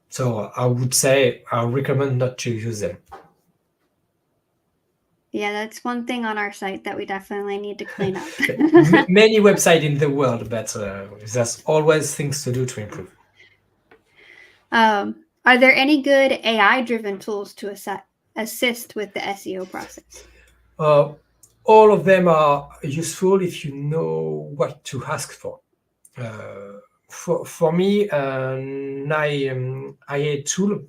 So I would say I recommend not to use them. Yeah, that's one thing on our site that we definitely need to clean up. Many websites in the world, but there's always things to do to improve. Are there any good AI-driven tools to assist with the SEO process? All of them are useful if you know what to ask for. For me, an IA tool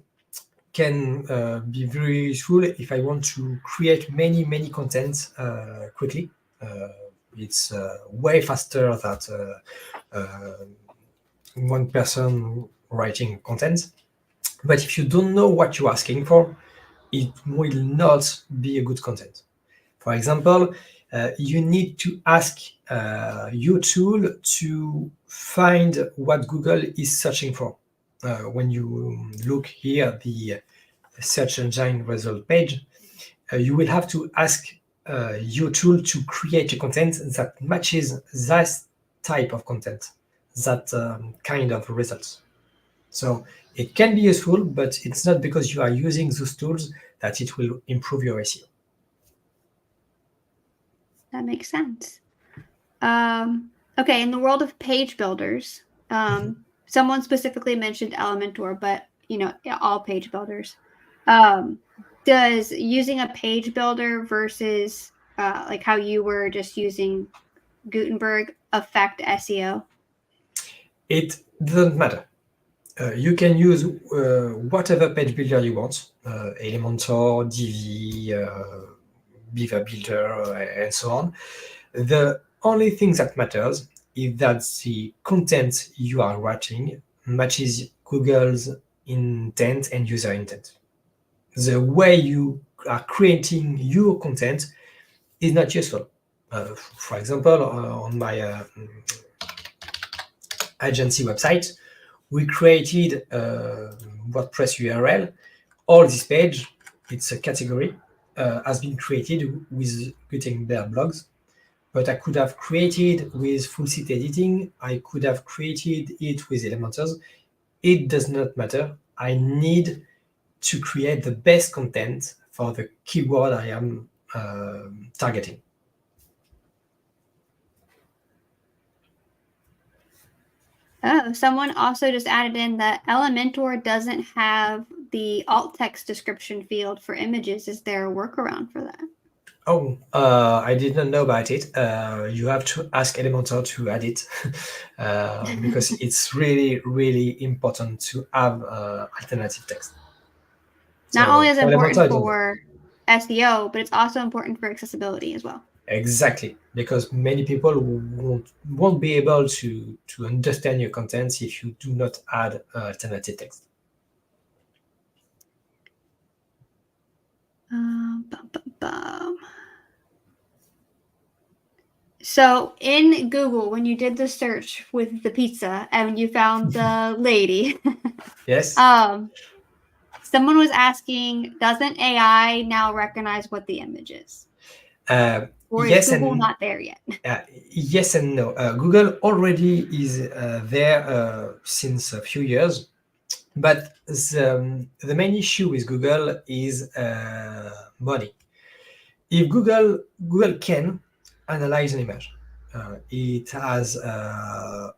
can be very useful if I want to create many content quickly. It's way faster than one person writing content. But if you don't know what you're asking for, it will not be a good content. For example, you need to ask your tool to find what Google is searching for. When you look here, the search engine result page, you will have to ask your tool to create a content that matches that type of content, that kind of results. So it can be useful, but it's not because you are using those tools that it will improve your SEO. That makes sense. Okay, in the world of page builders, someone specifically mentioned Elementor, but all page builders. Does using a page builder versus like how you were just using Gutenberg affect SEO? It doesn't matter. You can use whatever page builder you want, Elementor, Divi, Beaver Builder, and so on. The only thing that matters is that the content you are writing matches Google's intent and user intent. The way you are creating your content is not useful. For example, on my agency website, we created a WordPress URL. All this page, it's a category, has been created with Gutenberg blogs, but I could have created with full site editing. I could have created it with Elementors. It does not matter. I need to create the best content for the keyword I am targeting. Oh, someone also just added in that Elementor doesn't have the alt text description field for images. Is there a workaround for that? Oh, I did not know about it. You have to ask Elementor to add it because it's really important to have alternative text. Not only is it important for SEO, but it's also important for accessibility as well. Exactly, because many people won't be able to understand your content if you do not add alternative text. So in Google, when you did the search with the pizza and you found the lady, yes, someone was asking, doesn't AI now recognize what the image is? Or yes, is Google not there yet? Yes and no. Google already is there since a few years, but the main issue with Google is money. If Google can analyze an image, it has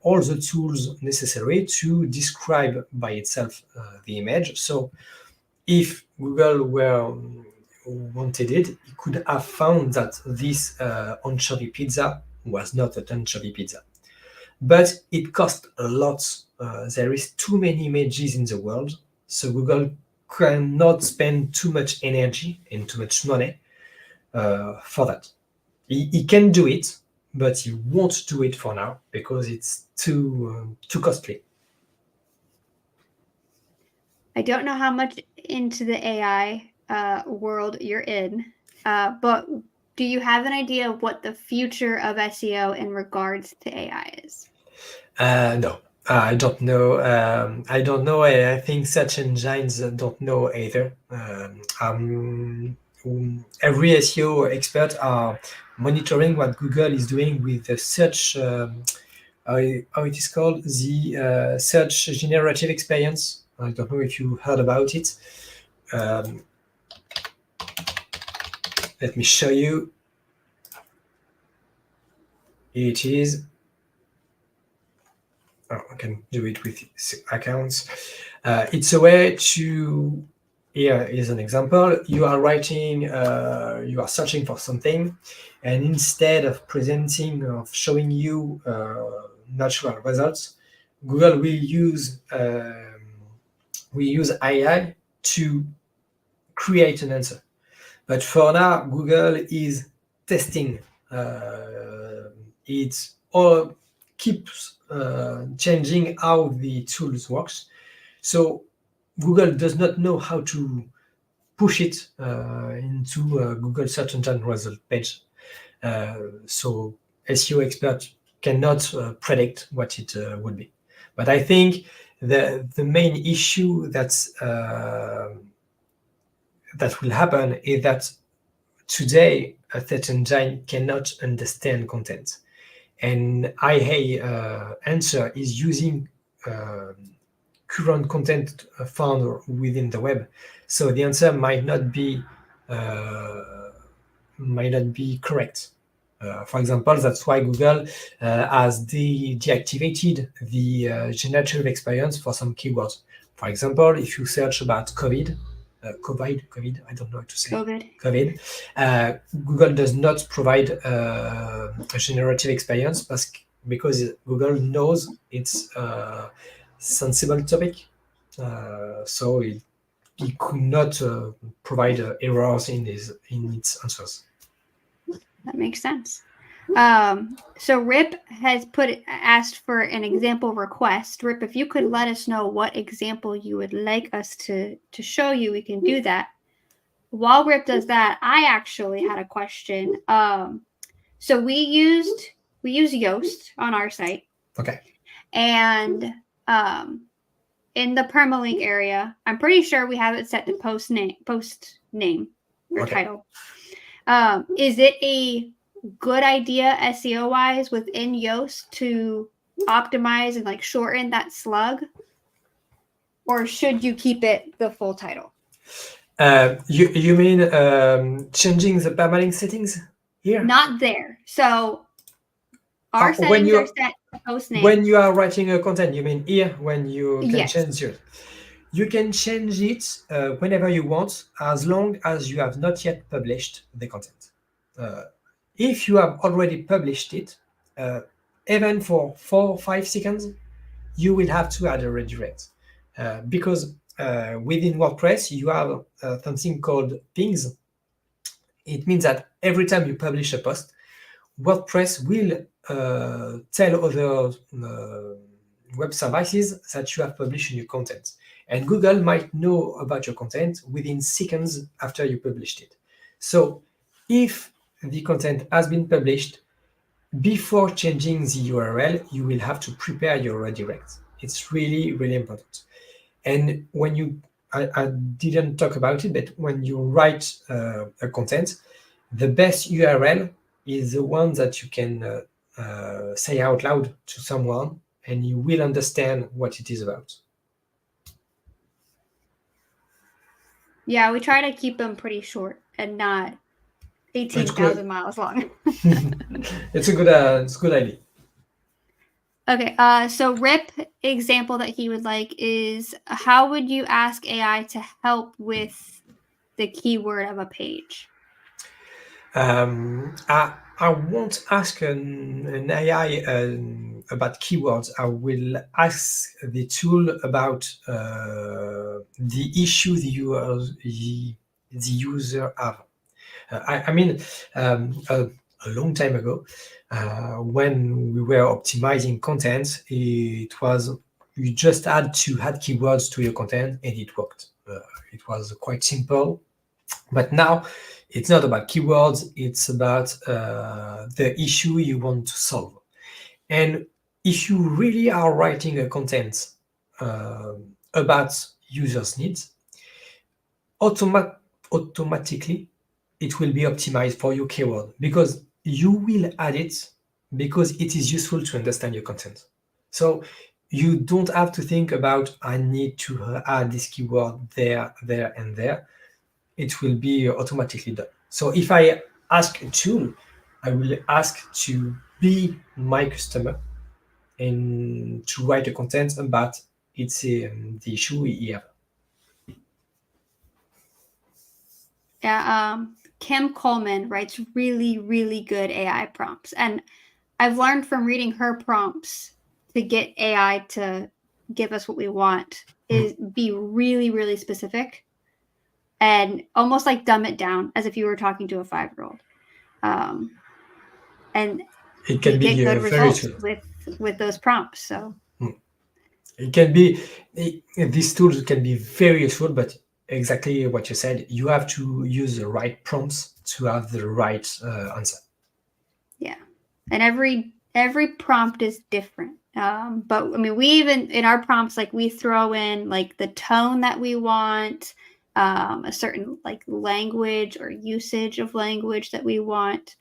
all the tools necessary to describe by itself the image. So if Google wanted it, it could have found that this anchovy pizza was not an anchovy pizza. But it cost a lot. There is too many images in the world, so Google cannot spend too much energy and too much money for that. He can do it, but he won't do it for now because it's too costly. I don't know how much into the AI world you're in, but do you have an idea of what the future of SEO in regards to AI is? No, I don't know. I don't know. I think search engines don't know either. Every SEO expert are monitoring what Google is doing with the search. How it is called, the search generative experience. I don't know if you heard about it. Let me show you. It is. Oh, I can do it with accounts. It's a way to. Here is an example. You are writing. You are searching for something, and instead of presenting, of showing you natural results, Google will use AI to create an answer. But for now, Google is testing. It all keeps changing how the tools works. So Google does not know how to push it into a Google search engine result page. So SEO experts cannot predict what it would be. But I think the main issue that will happen is that today a search engine cannot understand content, and IA answer is using current content found within the web, so the answer might not be correct. For example, that's why Google has deactivated the generative experience for some keywords. For example, if you search about COVID, I don't know how to say COVID. Google does not provide a generative experience because Google knows it's a sensible topic, so it could not provide errors in its answers. That makes sense. So Rip has asked for an example request. Rip, if you could let us know what example you would like us to show you, we can do that. While Rip does that, I actually had a question. So we use Yoast on our site. Okay. And in the permalink area, I'm pretty sure we have it set to post name or title. Is it a good idea SEO wise within Yoast to optimize and shorten that slug, or should you keep it the full title? You mean changing the permalink settings here? Not there. So our settings are set to post name. When you are writing a content, you mean here when you can Yes. change it? You can change it whenever you want, as long as you have not yet published the content. If you have already published it, even for 4 or 5 seconds, you will have to add a redirect. Because within WordPress, you have something called pings. It means that every time you publish a post, WordPress will tell other web services that you have published new content. And Google might know about your content within seconds after you published it. So if the content has been published, before changing the URL, you will have to prepare your redirect. It's really, really important. And when I didn't talk about it, but when you write a content, the best URL is the one that you can say out loud to someone, and you will understand what it is about. Yeah, we try to keep them pretty short and not 18,000 miles long. It's a good idea. Okay, so Rip example that he would like is, how would you ask AI to help with the keyword of a page? I won't ask an AI about keywords. I will ask the tool about the issue the user have. I mean, a long time ago, when we were optimizing content, it was you just had to add keywords to your content and it worked. It was quite simple. But now it's not about keywords, it's about the issue you want to solve. And if you really are writing a content about users' needs, automatically it will be optimized for your keyword, because you will add it because it is useful to understand your content. So you don't have to think about, I need to add this keyword there, and there. It will be automatically done. So if I ask a tool, I will ask to be my customer and to write a content about the issue we have. Yeah, Kim Coleman writes really, really good AI prompts. And I've learned from reading her prompts to get AI to give us what we want is be really, really specific and almost like dumb it down as if you were talking to a 5-year-old. And it can be get good very results true. with those prompts. So It can be, these tools can be very useful, but exactly what you said, you have to use the right prompts to have the right answer. Yeah, and every prompt is different. But I mean, we even in our prompts, like we throw in like the tone that we want, a certain like language or usage of language that we want,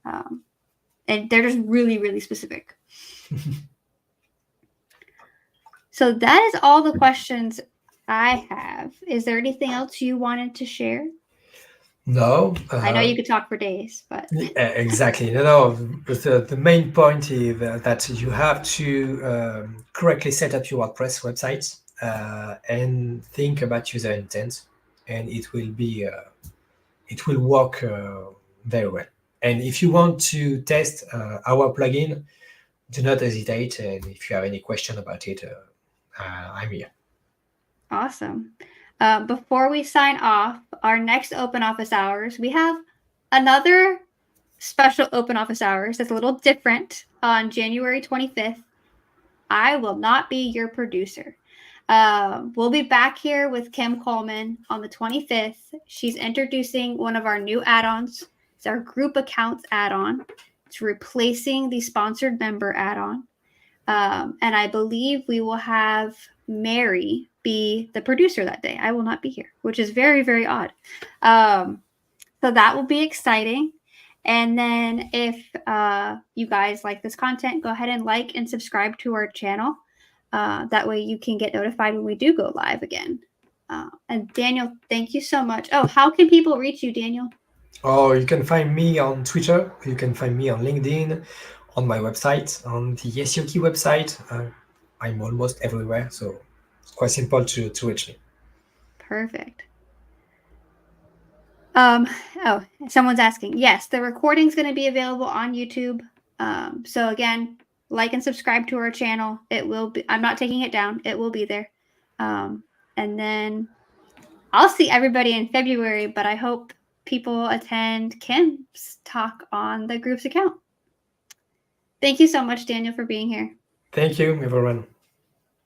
and they're just really, really specific. So that is all the questions I have. Is there anything else you wanted to share? No. I know you could talk for days, but Exactly. No, the main point is that you have to correctly set up your WordPress website and think about user intent, and it will work very well. And if you want to test our plugin, do not hesitate. And if you have any question about it, I'm here. awesome. Before we sign off, our next open office hours, we have another special open office hours that's a little different on January 25th. I will not be your producer. We'll be back here with Kim Coleman on the 25th. She's introducing one of our new add-ons. It's our group accounts add-on. It's replacing the sponsored member add-on. And I believe we will have Mary be the producer that day. I will not be here, which is very, very odd. So that will be exciting. And then if you guys like this content, go ahead and like and subscribe to our channel. That way you can get notified when we do go live again. And Daniel, thank you so much. Oh, how can people reach you, Daniel? Oh, you can find me on Twitter. You can find me on LinkedIn, on my website, on the SEOKey website. I'm almost everywhere, so it's quite simple to reach me. Perfect. Oh, someone's asking. Yes, the recording's going to be available on YouTube. So again, like and subscribe to our channel. It will be. I'm not taking it down. It will be there. And then I'll see everybody in February. But I hope people attend Kim's talk on the group's account. Thank you so much, Daniel, for being here. Thank you, everyone.